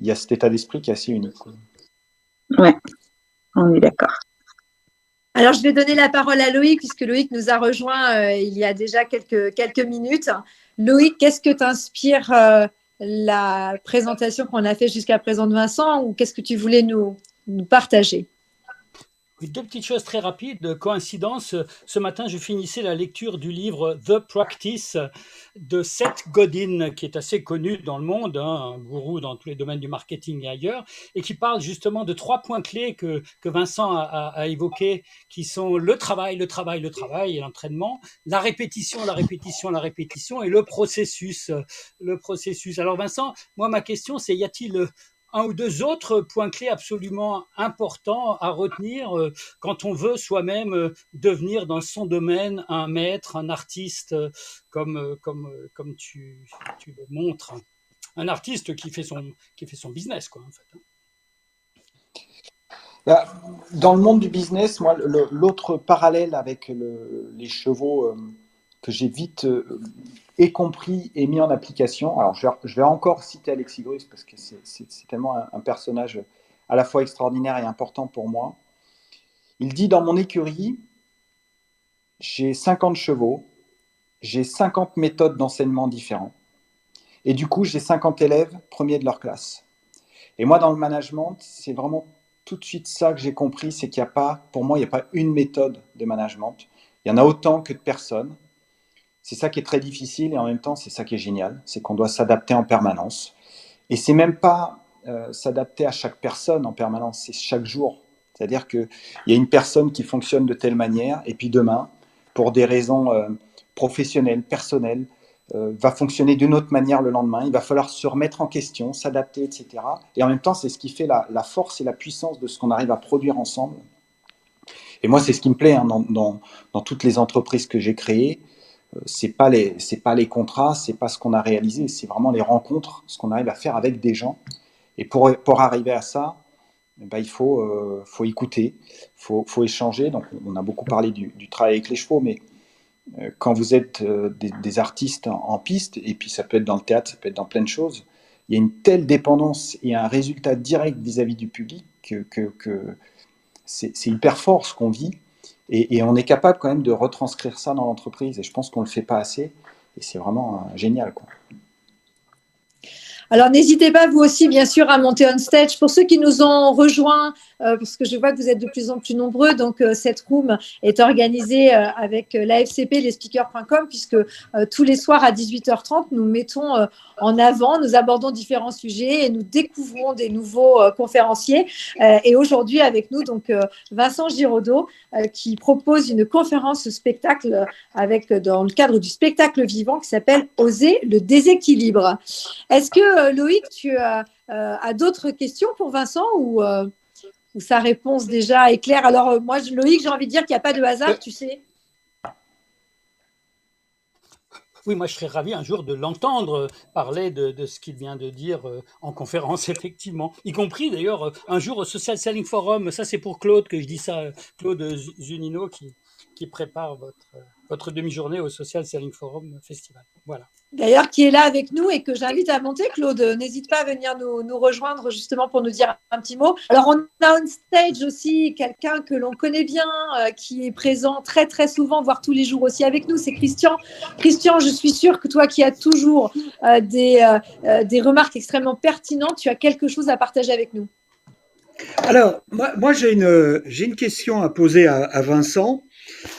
il y a cet état d'esprit qui est assez unique. Ouais, on est d'accord. Alors, je vais donner la parole à Loïc, puisque Loïc nous a rejoint il y a déjà quelques minutes. Loïc, qu'est-ce que t'inspire la présentation qu'on a fait jusqu'à présent de Vincent, ou qu'est-ce que tu voulais nous partager? Deux petites choses très rapides. Coïncidence, ce matin, je finissais la lecture du livre The Practice de Seth Godin, qui est assez connu dans le monde, un gourou dans tous les domaines du marketing et ailleurs, et qui parle justement de 3 points clés que Vincent a évoqués, qui sont le travail et l'entraînement, la répétition et le processus. Alors Vincent, moi ma question c'est, y a-t-il un ou deux autres points clés absolument importants à retenir quand on veut soi-même devenir dans son domaine un maître, un artiste, comme tu le montres, un artiste qui fait son business, quoi, en fait. Dans le monde du business, moi, l'autre parallèle avec les chevaux que j'ai vite compris et mis en application. Alors, je vais encore citer Alexis Grus parce que c'est tellement un personnage à la fois extraordinaire et important pour moi. Il dit, dans mon écurie, j'ai 50 chevaux, j'ai 50 méthodes d'enseignement différentes. Et du coup, j'ai 50 élèves premiers de leur classe. Et moi, dans le management, c'est vraiment tout de suite ça que j'ai compris, c'est qu'il n'y a pas, pour moi, il n'y a pas une méthode de management. Il y en a autant que de personnes. C'est ça qui est très difficile et en même temps, c'est ça qui est génial. C'est qu'on doit s'adapter en permanence. Et c'est même pas s'adapter à chaque personne en permanence, c'est chaque jour. C'est-à-dire qu'il y a une personne qui fonctionne de telle manière et puis demain, pour des raisons professionnelles, personnelles, va fonctionner d'une autre manière le lendemain. Il va falloir se remettre en question, s'adapter, etc. Et en même temps, c'est ce qui fait la force et la puissance de ce qu'on arrive à produire ensemble. Et moi, c'est ce qui me plaît dans toutes les entreprises que j'ai créées. C'est pas les contrats, c'est pas ce qu'on a réalisé, c'est vraiment les rencontres, ce qu'on arrive à faire avec des gens. Et pour arriver à ça, il faut écouter, faut échanger. Donc, on a beaucoup parlé du travail avec les chevaux, mais quand vous êtes des artistes en piste, et puis ça peut être dans le théâtre, ça peut être dans plein de choses, il y a une telle dépendance et un résultat direct vis-à-vis du public que c'est hyper fort ce qu'on vit. Et on est capable quand même de retranscrire ça dans l'entreprise. Et je pense qu'on ne le fait pas assez. Et c'est vraiment génial, quoi. Alors, n'hésitez pas, vous aussi, bien sûr, à monter on stage. Pour ceux qui nous ont rejoints, parce que je vois que vous êtes de plus en plus nombreux, donc cette room est organisée avec l'AFCP, lesspeakers.com, puisque tous les soirs à 18h30, nous mettons en avant, nous abordons différents sujets et nous découvrons des nouveaux conférenciers. Et aujourd'hui, avec nous, donc Vincent Giraudot, qui propose une conférence spectacle dans le cadre du spectacle vivant qui s'appelle « Oser le déséquilibre ». Est-ce que Loïc, tu as d'autres questions pour Vincent ou où sa réponse déjà est claire. Alors, moi, Loïc, j'ai envie de dire qu'il n'y a pas de hasard, tu sais. Oui, moi je serais ravi un jour de l'entendre parler de ce qu'il vient de dire en conférence, effectivement. Y compris d'ailleurs un jour au Social Selling Forum. Ça, c'est pour Claude que je dis ça, Claude Zunino qui prépare votre demi-journée au Social Selling Forum Festival. Voilà. D'ailleurs, qui est là avec nous et que j'invite à monter, Claude. N'hésite pas à venir nous rejoindre justement pour nous dire un petit mot. Alors, on a on stage aussi quelqu'un que l'on connaît bien, qui est présent très, très souvent, voire tous les jours aussi avec nous. C'est Christian. Christian, je suis sûre que toi qui as toujours des remarques extrêmement pertinentes, tu as quelque chose à partager avec nous. Alors, moi j'ai une question à poser à Vincent.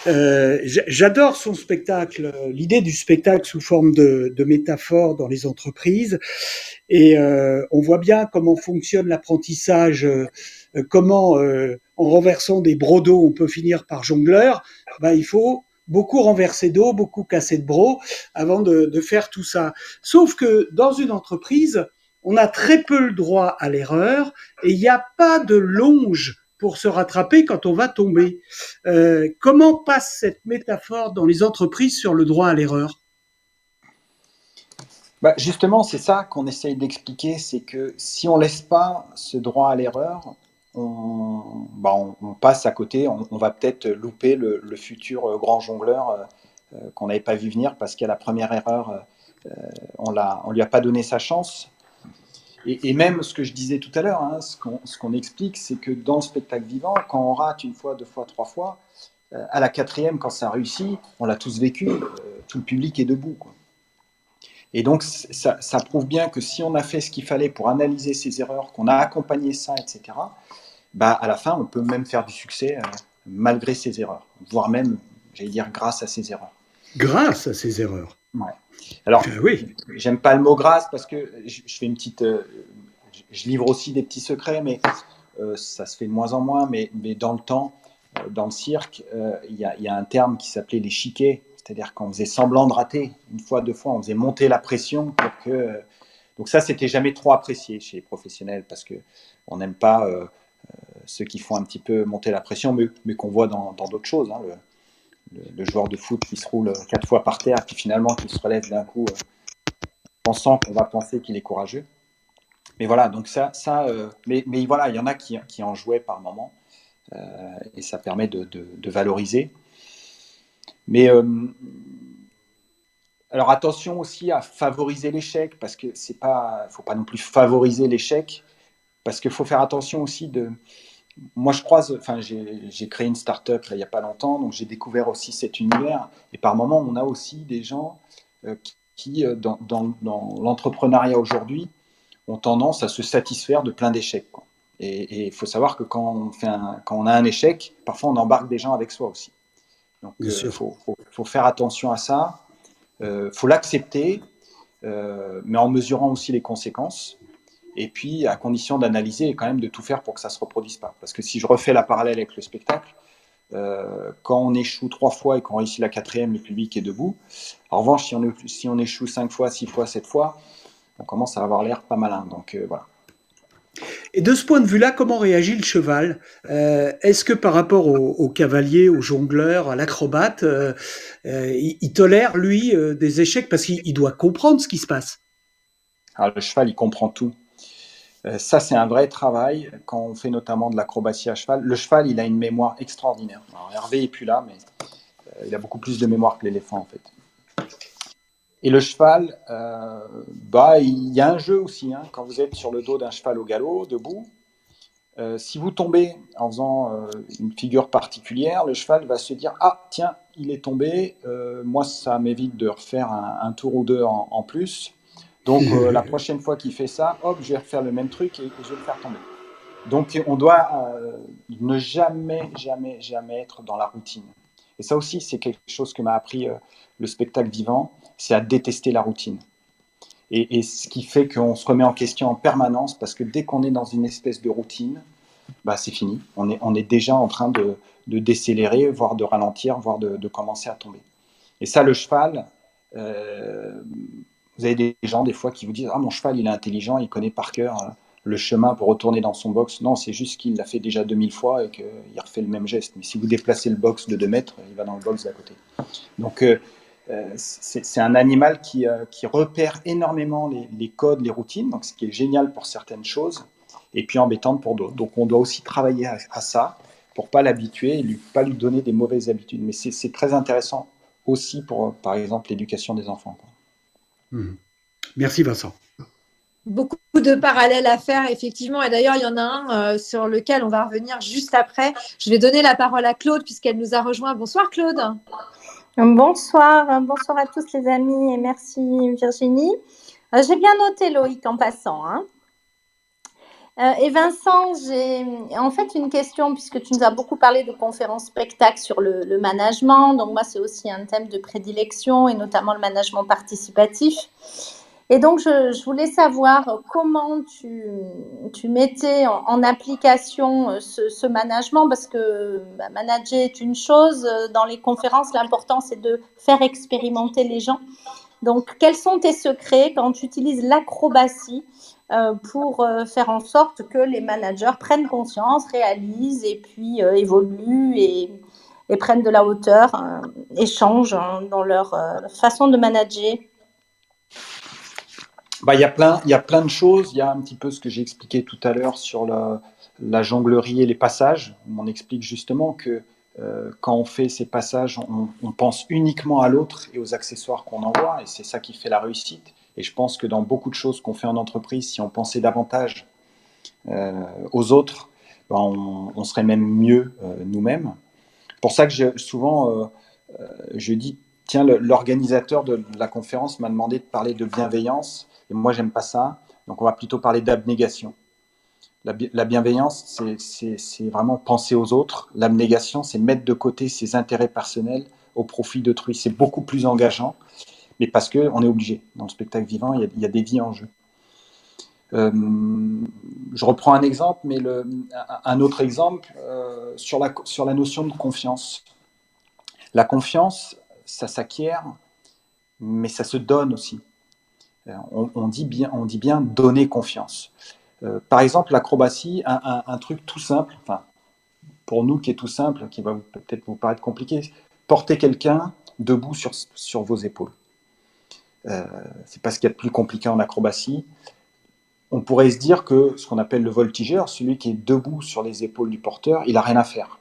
J'adore son spectacle, l'idée du spectacle sous forme de métaphore dans les entreprises. Et on voit bien comment fonctionne l'apprentissage, comment en renversant des brocs d'eau, on peut finir par jongleur. Il faut beaucoup renverser d'eau, beaucoup casser de brocs avant de faire tout ça. Sauf que dans une entreprise, on a très peu le droit à l'erreur et il n'y a pas de longe pour se rattraper quand on va tomber. Comment passe cette métaphore dans les entreprises sur le droit à l'erreur ? Justement, c'est ça qu'on essaye d'expliquer, c'est que si on ne laisse pas ce droit à l'erreur, on passe à côté, on va peut-être louper le futur grand jongleur qu'on n'avait pas vu venir parce qu'à la première erreur, on ne lui a pas donné sa chance. Et même ce que je disais tout à l'heure, hein, ce qu'on explique, c'est que dans le spectacle vivant, quand on rate une fois, deux fois, trois fois, à la quatrième, quand ça réussit, on l'a tous vécu, tout le public est debout, quoi. Et donc, ça prouve bien que si on a fait ce qu'il fallait pour analyser ses erreurs, qu'on a accompagné ça, etc., à la fin, on peut même faire du succès malgré ses erreurs, voire même, j'allais dire, grâce à ses erreurs. Grâce à ses erreurs. Ouais. Alors, oui. J'aime pas le mot grâce parce que je fais une petite, je livre aussi des petits secrets, mais ça se fait de moins en moins. Mais dans le temps, dans le cirque, il y a un terme qui s'appelait les chiquets, c'est-à-dire qu'on faisait semblant de rater une fois, deux fois, on faisait monter la pression pour que. Donc ça, c'était jamais trop apprécié chez les professionnels parce que on n'aime pas ceux qui font un petit peu monter la pression, mais qu'on voit dans d'autres choses. Hein, le joueur de foot qui se roule 4 fois par terre, puis finalement qui se relève d'un coup, pensant qu'on va penser qu'il est courageux. Mais voilà, donc mais voilà, il y en a qui en jouaient par moment, et ça permet de valoriser. Mais alors attention aussi à favoriser l'échec, parce que faut pas non plus favoriser l'échec, parce qu'il faut faire attention aussi Moi, j'ai créé une start-up il n'y a pas longtemps, donc j'ai découvert aussi cet univers. Et par moments, on a aussi des gens qui dans l'entrepreneuriat aujourd'hui, ont tendance à se satisfaire de plein d'échecs, quoi. Et il faut savoir que quand on a un échec, parfois on embarque des gens avec soi aussi. Donc, il faut faire attention à ça. Faut l'accepter, mais en mesurant aussi les conséquences. Et puis, à condition d'analyser et quand même de tout faire pour que ça ne se reproduise pas. Parce que si je refais la parallèle avec le spectacle, quand on échoue 3 fois et qu'on réussit la 4e, le public est debout. En revanche, si on échoue 5 fois, 6 fois, 7 fois, on commence à avoir l'air pas malin. Donc, voilà. Et de ce point de vue-là, comment réagit le cheval ? Est-ce que par rapport au cavalier, au jongleur, à l'acrobate, il tolère, lui, des échecs parce qu'il doit comprendre ce qui se passe ? Alors, le cheval, il comprend tout. Ça, c'est un vrai travail quand on fait notamment de l'acrobatie à cheval. Le cheval, il a une mémoire extraordinaire. Alors, Hervé n'est plus là, mais il a beaucoup plus de mémoire que l'éléphant, en fait. Et le cheval, il y a un jeu aussi, hein, quand vous êtes sur le dos d'un cheval au galop, debout. Si vous tombez en faisant une figure particulière, le cheval va se dire « Ah, tiens, il est tombé, moi, ça m'évite de refaire un tour ou deux en plus. Donc, la prochaine fois qu'il fait ça, hop, je vais refaire le même truc et je vais le faire tomber. » Donc, on doit ne jamais, jamais, jamais être dans la routine. Et ça aussi, c'est quelque chose que m'a appris le spectacle vivant, c'est à détester la routine. Et ce qui fait qu'on se remet en question en permanence, parce que dès qu'on est dans une espèce de routine, c'est fini. On est déjà en train de décélérer, voire de ralentir, voire de commencer à tomber. Et ça, le cheval, vous avez des gens des fois qui vous disent « Ah, mon cheval, il est intelligent, il connaît par cœur le chemin pour retourner dans son box. Non, c'est juste qu'il l'a fait déjà 2000 fois et qu'il refait le même geste. Mais si vous déplacez le box de 2 mètres, il va dans le box d'à côté. Donc, c'est un animal qui repère énormément les codes, les routines, donc ce qui est génial pour certaines choses, et puis embêtante pour d'autres. Donc on doit aussi travailler à ça pour ne pas l'habituer et pas lui donner des mauvaises habitudes. Mais c'est très intéressant aussi pour, par exemple, l'éducation des enfants. Merci Vincent. Beaucoup de parallèles à faire, effectivement. Et d'ailleurs, il y en a un sur lequel on va revenir juste après. Je vais donner la parole à Claude puisqu'elle nous a rejoint. Bonsoir Claude. Bonsoir à tous les amis et merci Virginie. J'ai bien noté Loïc en passant. Hein. Et Vincent, j'ai en fait une question puisque tu nous as beaucoup parlé de conférences spectacles sur le management. Donc moi, c'est aussi un thème de prédilection et notamment le management participatif. Et donc, je voulais savoir comment tu mettais en application ce management, parce que manager est une chose. Dans les conférences, l'important, c'est de faire expérimenter les gens. Donc, quels sont tes secrets quand tu utilises l'acrobatie pour faire en sorte que les managers prennent conscience, réalisent et puis évoluent et prennent de la hauteur, échangent dans leur façon de manager? Il y a plein de choses. Il y a un petit peu ce que j'ai expliqué tout à l'heure sur la jonglerie et les passages. On explique justement que quand on fait ces passages, on pense uniquement à l'autre et aux accessoires qu'on envoie, et c'est ça qui fait la réussite. Et je pense que dans beaucoup de choses qu'on fait en entreprise, si on pensait davantage aux autres, on serait même mieux nous-mêmes. C'est pour ça que souvent, je dis, tiens, l'organisateur de la conférence m'a demandé de parler de bienveillance. Et moi, j'aime pas ça. Donc, on va plutôt parler d'abnégation. La bienveillance, c'est vraiment penser aux autres. L'abnégation, c'est mettre de côté ses intérêts personnels au profit d'autrui. C'est beaucoup plus engageant, mais parce qu'on est obligé. Dans le spectacle vivant, il y a des vies en jeu. Je reprends un exemple, mais un autre exemple sur la notion de confiance. La confiance, ça s'acquiert, mais ça se donne aussi. On dit bien donner confiance. Par exemple, l'acrobatie, un truc tout simple, enfin, pour nous qui est tout simple, qui va peut-être vous paraître compliqué, porter quelqu'un debout sur vos épaules. C'est pas ce qu'il y a de plus compliqué en acrobatie. On pourrait se dire que ce qu'on appelle le voltigeur, celui qui est debout sur les épaules du porteur, il n'a rien à faire.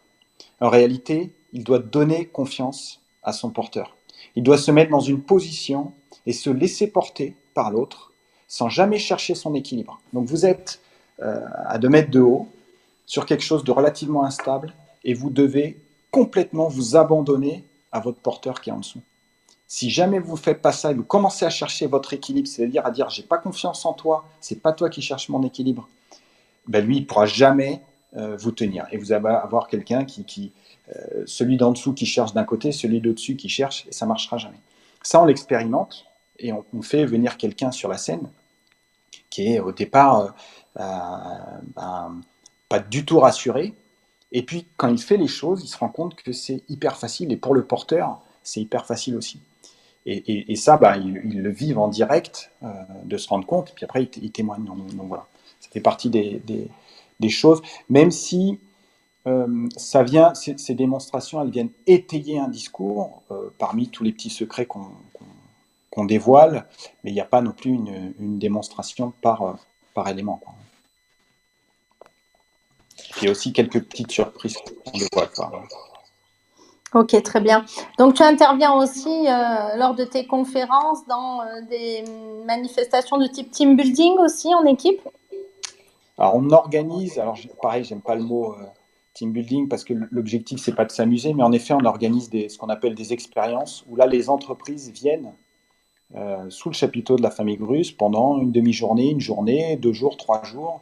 En réalité, il doit donner confiance à son porteur. Il doit se mettre dans une position et se laisser porter par l'autre sans jamais chercher son équilibre. Donc vous êtes à 2 mètres de haut sur quelque chose de relativement instable et vous devez complètement vous abandonner à votre porteur qui est en dessous. Si jamais vous ne faites pas ça et vous commencez à chercher votre équilibre, c'est-à-dire à dire j'ai pas confiance en toi, c'est pas toi qui cherches mon équilibre, ben lui il pourra jamais vous tenir et vous allez avoir quelqu'un celui d'en dessous qui cherche d'un côté, celui d'au-dessus qui cherche, et ça ne marchera jamais. Ça, on l'expérimente, et on fait venir quelqu'un sur la scène qui est au départ pas du tout rassuré, et puis quand il fait les choses, il se rend compte que c'est hyper facile, et pour le porteur, c'est hyper facile aussi. Et ça, ils le vivent en direct, de se rendre compte, et puis après, ils témoignent. Donc voilà, ça fait partie des choses, même si ces démonstrations, elles viennent étayer un discours parmi tous les petits secrets qu'on dévoile, mais il n'y a pas non plus une démonstration par élément, quoi. Il y a aussi quelques petites surprises qu'on dévoile pas. Ok, très bien. Donc, tu interviens aussi lors de tes conférences dans des manifestations de type team building aussi en équipe? Alors, on organise, pareil, j'aime pas le mot team building parce que l'objectif, c'est pas de s'amuser, mais en effet, on organise ce qu'on appelle des expériences où là, les entreprises viennent sous le chapiteau de la famille Grus pendant une demi-journée, une journée, 2 jours, 3 jours.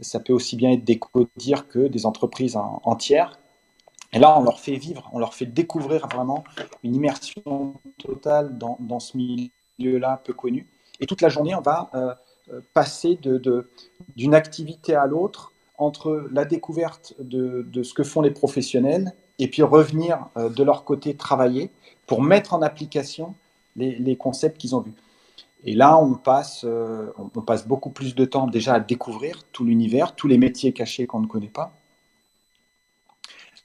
Ça peut aussi bien être des codir que des entreprises entières. Et là, on leur fait vivre, on leur fait découvrir vraiment une immersion totale dans ce milieu-là peu connu. Et toute la journée, on va passer d'une activité à l'autre entre la découverte de ce que font les professionnels et puis revenir de leur côté travailler pour mettre en application les concepts qu'ils ont vus. Et là, on passe beaucoup plus de temps déjà à découvrir tout l'univers, tous les métiers cachés qu'on ne connaît pas,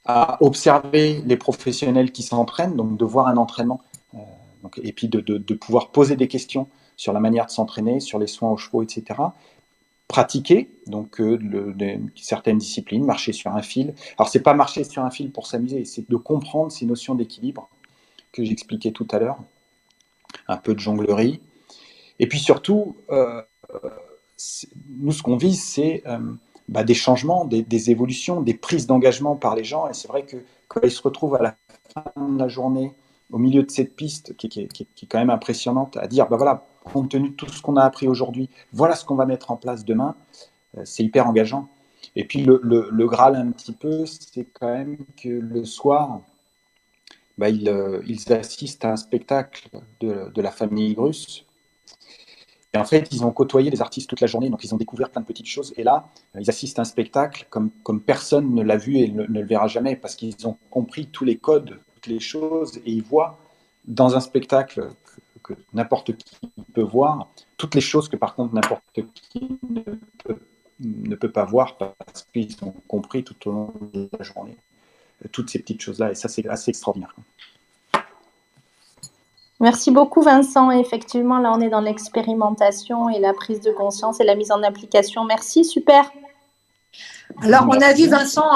à observer les professionnels qui s'entraînent, donc de voir un entraînement, et puis de pouvoir poser des questions sur la manière de s'entraîner, sur les soins aux chevaux, etc. Pratiquer, donc certaines disciplines, marcher sur un fil. Alors, c'est pas marcher sur un fil pour s'amuser, c'est de comprendre ces notions d'équilibre que j'expliquais tout à l'heure, un peu de jonglerie. Et puis surtout, nous, ce qu'on vise, c'est des changements, des évolutions, des prises d'engagement par les gens. Et c'est vrai que quand ils se retrouvent à la fin de la journée, au milieu de cette piste qui est quand même impressionnante, à dire, voilà, compte tenu de tout ce qu'on a appris aujourd'hui, voilà ce qu'on va mettre en place demain, c'est hyper engageant. Et puis le Graal un petit peu, c'est quand même que le soir, ils assistent à un spectacle de la famille Grus. Et en fait, ils ont côtoyé les artistes toute la journée, donc ils ont découvert plein de petites choses. Et là, ils assistent à un spectacle comme personne ne l'a vu et ne le verra jamais, parce qu'ils ont compris tous les codes, toutes les choses, et ils voient dans un spectacle que n'importe qui peut voir, toutes les choses que par contre n'importe qui ne peut pas voir, parce qu'ils ont compris tout au long de la journée toutes ces petites choses-là. Et ça, c'est assez extraordinaire. Merci beaucoup, Vincent. Effectivement, là, on est dans l'expérimentation et la prise de conscience et la mise en application. Merci, super. Alors, on a vu Vincent,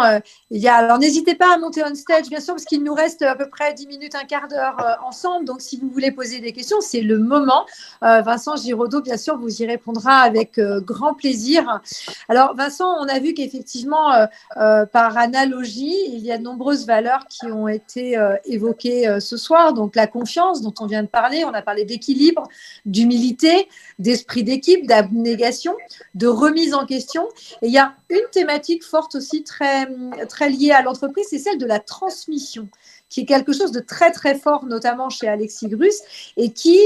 alors n'hésitez pas à monter on stage, bien sûr, parce qu'il nous reste à peu près 10 minutes, un quart d'heure ensemble. Donc, si vous voulez poser des questions, c'est le moment. Vincent Giraudot, bien sûr, vous y répondra avec grand plaisir. Alors, Vincent, on a vu qu'effectivement, par analogie, il y a de nombreuses valeurs qui ont été évoquées ce soir. Donc, la confiance dont on vient de parler, on a parlé d'équilibre, d'humilité, d'esprit d'équipe, d'abnégation, de remise en question. Et il y a une thématique forte aussi très, très liée à l'entreprise, c'est celle de la transmission, qui est quelque chose de très, très fort, notamment chez Alexis Grus, et qui,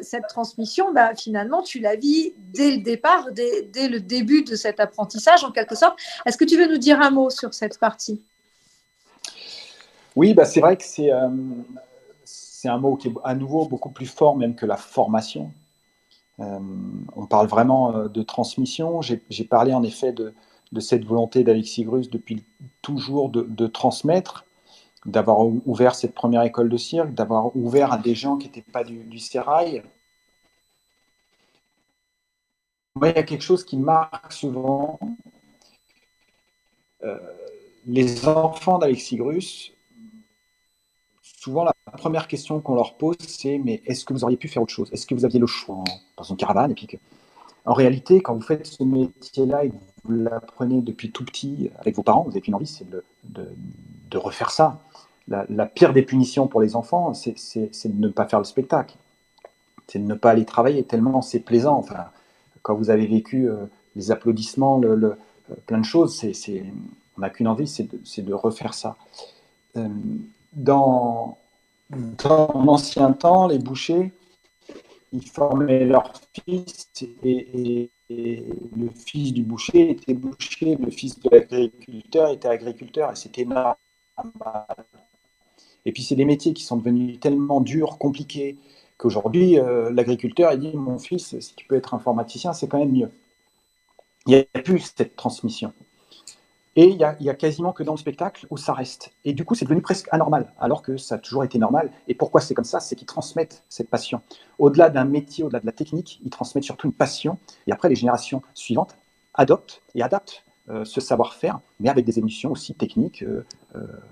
cette transmission, finalement, tu la vis dès le départ, dès le début de cet apprentissage, en quelque sorte. Est-ce que tu veux nous dire un mot sur cette partie ? Oui, c'est vrai que c'est un mot qui est à nouveau beaucoup plus fort même que la formation. On parle vraiment de transmission. J'ai parlé en effet de cette volonté d'Alexis Grus depuis toujours de transmettre, d'avoir ouvert cette première école de cirque, d'avoir ouvert à des gens qui n'étaient pas du sérail. Moi, il y a quelque chose qui marque souvent. Les enfants d'Alexis Grus, souvent la première question qu'on leur pose, c'est « mais est-ce que vous auriez pu faire autre chose ? Est-ce que vous aviez le choix dans une caravane ?» Et puis en réalité, quand vous faites ce métier-là et que vous l'apprenez depuis tout petit avec vos parents, vous n'avez qu'une envie, c'est de refaire ça. La pire des punitions pour les enfants, c'est de ne pas faire le spectacle. C'est de ne pas aller travailler, tellement c'est plaisant. Enfin, quand vous avez vécu les applaudissements, plein de choses, on n'a qu'une envie, c'est de refaire ça. Dans l'ancien temps, les bouchers, ils formaient leur fils et le fils du boucher était boucher, le fils de l'agriculteur était agriculteur et c'était normal. Et puis c'est des métiers qui sont devenus tellement durs, compliqués, qu'aujourd'hui l'agriculteur il dit mon fils, si tu peux être informaticien, c'est quand même mieux. Il n'y a plus cette transmission. Et il y a quasiment que dans le spectacle où ça reste. Et du coup, c'est devenu presque anormal, alors que ça a toujours été normal. Et pourquoi c'est comme ça ? C'est qu'ils transmettent cette passion. Au-delà d'un métier, au-delà de la technique, ils transmettent surtout une passion. Et après, les générations suivantes adoptent et adaptent ce savoir-faire, mais avec des évolutions aussi techniques,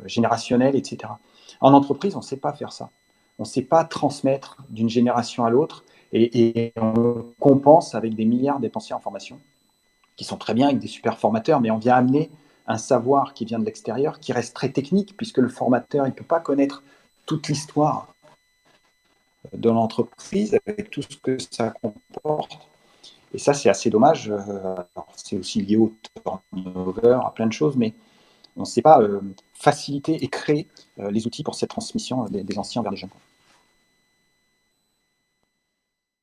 générationnelles, etc. En entreprise, on ne sait pas faire ça. On ne sait pas transmettre d'une génération à l'autre. Et on compense avec des milliards dépensés en formation, qui sont très bien avec des super formateurs, mais on vient amener un savoir qui vient de l'extérieur, qui reste très technique, puisque le formateur, il ne peut pas connaître toute l'histoire de l'entreprise, avec tout ce que ça comporte. Et ça, c'est assez dommage. Alors, c'est aussi lié au turnover, à plein de choses, mais on ne sait pas faciliter et créer les outils pour cette transmission des anciens vers les jeunes.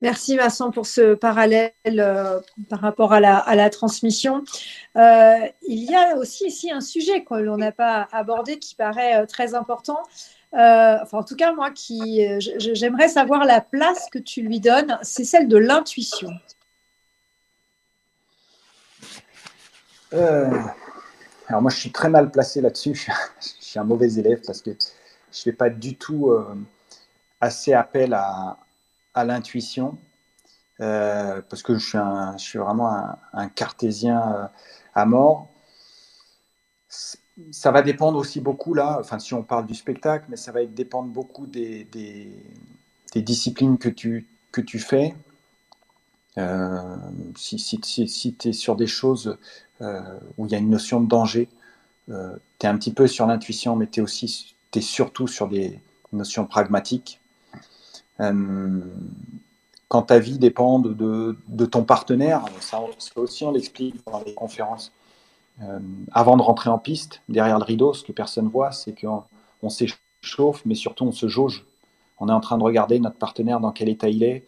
Merci Vincent pour ce parallèle par rapport à la transmission. Il y a aussi ici un sujet que l'on n'a pas abordé qui paraît très important. enfin en tout cas moi j'aimerais savoir la place que tu lui donnes, c'est celle de l'intuition. Alors moi, je suis très mal placé là-dessus. Je suis un mauvais élève parce que je fais pas du tout assez appel à l'intuition parce que je suis vraiment un cartésien à mort. Ça va dépendre aussi beaucoup là, enfin si on parle du spectacle, mais ça va dépendre beaucoup des disciplines que tu fais. Si tu es sur des choses où il y a une notion de danger, tu es un petit peu sur l'intuition, mais tu es surtout sur des notions pragmatiques. Quand ta vie dépend de ton partenaire, ça aussi on l'explique dans les conférences. Avant de rentrer en piste, derrière le rideau, ce que personne voit, c'est qu'on s'échauffe, mais surtout on se jauge. On est en train de regarder notre partenaire dans quel état il est.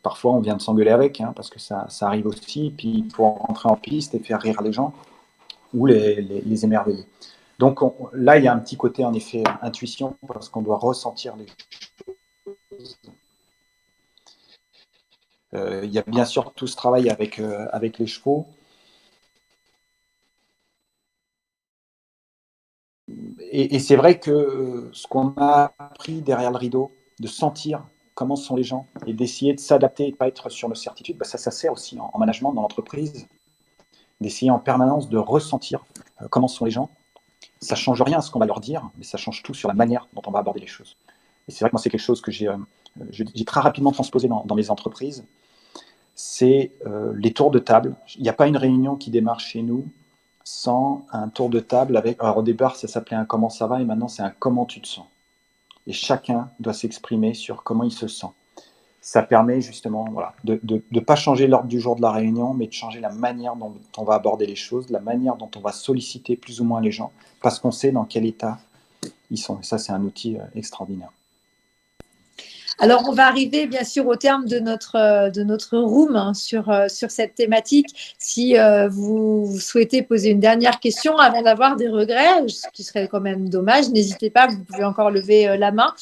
Parfois, on vient de s'engueuler avec, parce que ça arrive aussi. Puis, il faut rentrer en piste et faire rire les gens ou les émerveiller. Donc là, il y a un petit côté, en effet, intuition, parce qu'on doit ressentir les choses. Il y a bien sûr tout ce travail avec les chevaux. Et c'est vrai que ce qu'on a appris derrière le rideau, de sentir comment sont les gens et d'essayer de s'adapter et de ne pas être sur nos certitudes, ça sert aussi en management dans l'entreprise, d'essayer en permanence de ressentir comment sont les gens. Ça ne change rien à ce qu'on va leur dire, mais ça change tout sur la manière dont on va aborder les choses. Et c'est vrai que moi, c'est quelque chose que j'ai très rapidement transposé dans mes entreprises. C'est les tours de table. Il n'y a pas une réunion qui démarre chez nous sans un tour de table avec. Alors au départ, ça s'appelait un comment ça va et maintenant c'est un comment tu te sens. Et chacun doit s'exprimer sur comment il se sent. Ça permet justement de ne pas changer l'ordre du jour de la réunion, mais de changer la manière dont on va aborder les choses, la manière dont on va solliciter plus ou moins les gens, parce qu'on sait dans quel état ils sont. Et ça, c'est un outil extraordinaire. Alors, on va arriver bien sûr au terme de notre room sur cette thématique. Si vous souhaitez poser une dernière question avant d'avoir des regrets, ce qui serait quand même dommage, n'hésitez pas, vous pouvez encore lever la main.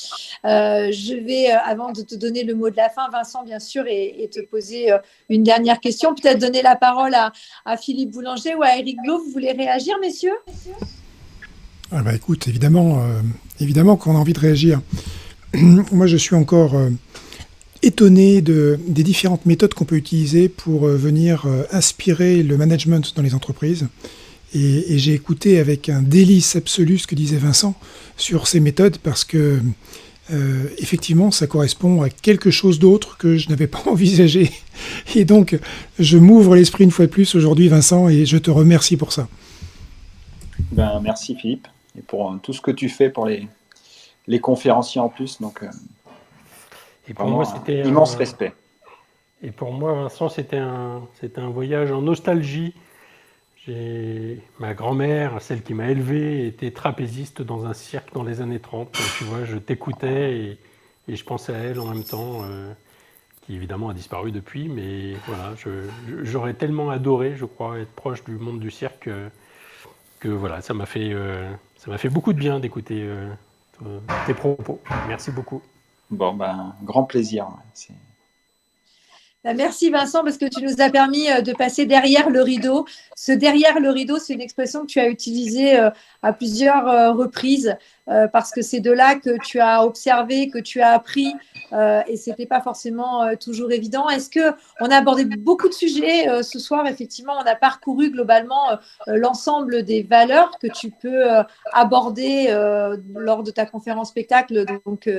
Je vais, avant de te donner le mot de la fin, Vincent, bien sûr, et te poser une dernière question, peut-être donner la parole à Philippe Boulanger ou à Eric Glo. Vous voulez réagir, messieurs ? Écoute, évidemment qu'on a envie de réagir. Moi, je suis encore étonné des différentes méthodes qu'on peut utiliser pour venir inspirer le management dans les entreprises. Et j'ai écouté avec un délice absolu ce que disait Vincent sur ces méthodes parce que, effectivement, ça correspond à quelque chose d'autre que je n'avais pas envisagé. Et donc, je m'ouvre l'esprit une fois de plus aujourd'hui, Vincent, et je te remercie pour ça. Merci, Philippe, et pour tout ce que tu fais pour les conférenciers en plus, donc et pour moi, c'était immense respect. Et pour moi, Vincent, c'était un voyage en nostalgie. Ma grand-mère, celle qui m'a élevé, était trapéziste dans un cirque dans les années 30. Donc, tu vois, je t'écoutais et je pensais à elle en même temps, qui évidemment a disparu depuis. Mais voilà, j'aurais tellement adoré, je crois, être proche du monde du cirque que voilà, ça m'a fait beaucoup de bien d'écouter tes propos. Merci beaucoup. Grand plaisir. Merci Vincent, parce que tu nous as permis de passer derrière le rideau. Ce derrière le rideau, c'est une expression que tu as utilisée à plusieurs reprises, parce que c'est de là que tu as observé, que tu as appris, et ce n'était pas forcément toujours évident. Est-ce qu'on a abordé beaucoup de sujets ce soir? Effectivement, on a parcouru globalement l'ensemble des valeurs que tu peux aborder lors de ta conférence spectacle, donc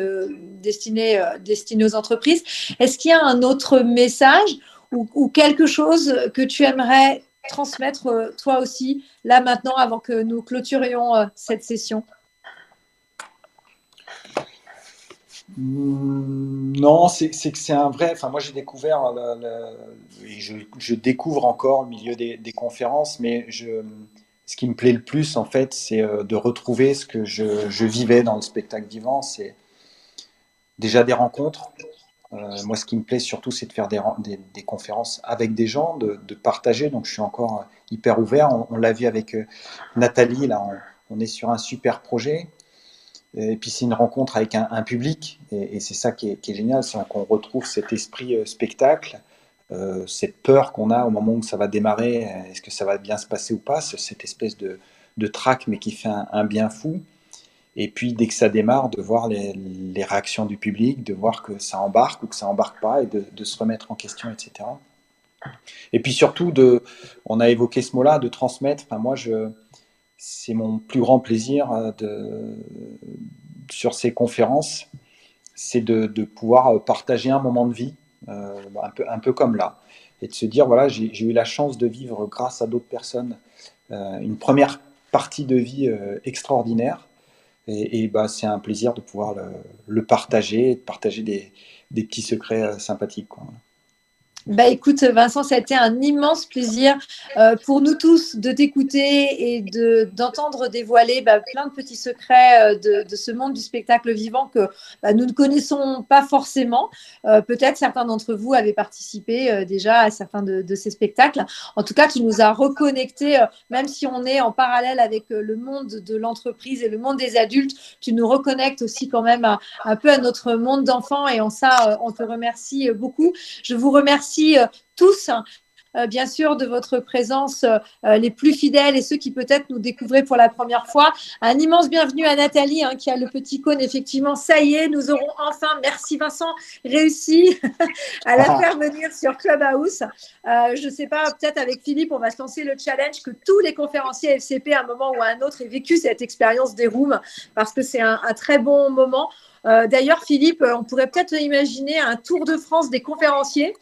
destinée aux entreprises. Est-ce qu'il y a un autre message ou quelque chose que tu aimerais transmettre toi aussi, là maintenant, avant que nous clôturions cette session? Non, c'est que c'est un vrai. Enfin, moi, j'ai découvert, et je découvre encore au milieu des conférences, mais ce qui me plaît le plus, en fait, c'est de retrouver ce que je vivais dans le spectacle vivant. C'est déjà des rencontres. Moi, ce qui me plaît surtout, c'est de faire des conférences avec des gens, de partager. Donc, je suis encore hyper ouvert. On l'a vu avec Nathalie, là, on est sur un super projet. Et puis c'est une rencontre avec un public, et c'est ça qui est génial, c'est qu'on retrouve cet esprit spectacle, cette peur qu'on a au moment où ça va démarrer, est-ce que ça va bien se passer ou pas, cette espèce de trac, mais qui fait un bien fou. Et puis dès que ça démarre, de voir les réactions du public, de voir que ça embarque ou que ça embarque pas, et de se remettre en question, etc. Et puis surtout, on a évoqué ce mot-là, de transmettre. Enfin, moi, c'est mon plus grand plaisir sur ces conférences, c'est de pouvoir partager un moment de vie, un peu comme là, et de se dire, voilà, j'ai eu la chance de vivre grâce à d'autres personnes une première partie de vie extraordinaire, et c'est un plaisir de pouvoir le partager, et de partager des petits secrets sympathiques, quoi. Bah écoute Vincent, ça a été un immense plaisir pour nous tous de t'écouter et d'entendre dévoiler plein de petits secrets de ce monde du spectacle vivant que nous ne connaissons pas forcément. Peut-être certains d'entre vous avaient participé déjà à certains de ces spectacles. En tout cas, tu nous as reconnectés, même si on est en parallèle avec le monde de l'entreprise et le monde des adultes, tu nous reconnectes aussi quand même un peu à notre monde d'enfants, et en ça, on te remercie beaucoup. Je vous remercie tous, bien sûr, de votre présence, les plus fidèles et ceux qui peut-être nous découvraient pour la première fois. Un immense bienvenue à Nathalie, qui a le petit cône. Effectivement, ça y est, nous aurons enfin, merci Vincent, réussi à la faire venir sur Clubhouse. Je ne sais pas, peut-être avec Philippe, on va se lancer le challenge que tous les conférenciers FCP, à un moment ou à un autre, aient vécu cette expérience des rooms, parce que c'est un très bon moment. D'ailleurs, Philippe, on pourrait peut-être imaginer un tour de France des conférenciers.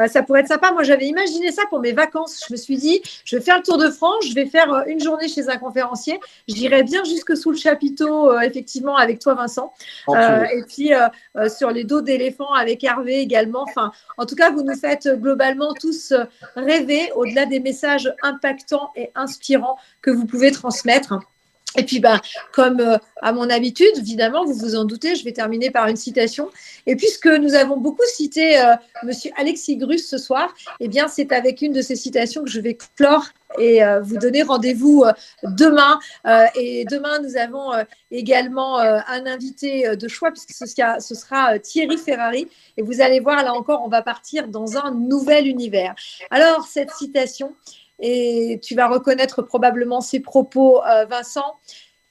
Ça pourrait être sympa. Moi, j'avais imaginé ça pour mes vacances. Je me suis dit, je vais faire le tour de France, je vais faire une journée chez un conférencier. J'irai bien jusque sous le chapiteau, effectivement, avec toi, Vincent. Et puis, sur les dos d'éléphants avec Hervé également. Enfin, en tout cas, vous nous faites globalement tous rêver, au-delà des messages impactants et inspirants que vous pouvez transmettre. Et puis, comme à mon habitude, évidemment, vous vous en doutez, je vais terminer par une citation. Et puisque nous avons beaucoup cité Monsieur Alexis Grus ce soir, eh bien, c'est avec une de ces citations que je vais clore et vous donner rendez-vous demain. Et demain, nous avons également un invité de choix, puisque ce sera Thierry Ferrari. Et vous allez voir, là encore, on va partir dans un nouvel univers. Alors, cette citation, et tu vas reconnaître probablement ses propos, Vincent.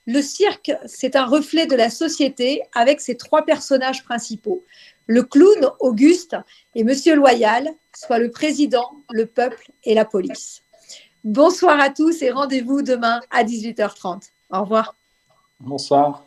Le cirque, c'est un reflet de la société avec ses trois personnages principaux. Le clown, Auguste, et Monsieur Loyal, soit le président, le peuple et la police. Bonsoir à tous et rendez-vous demain à 18h30. Au revoir. Bonsoir.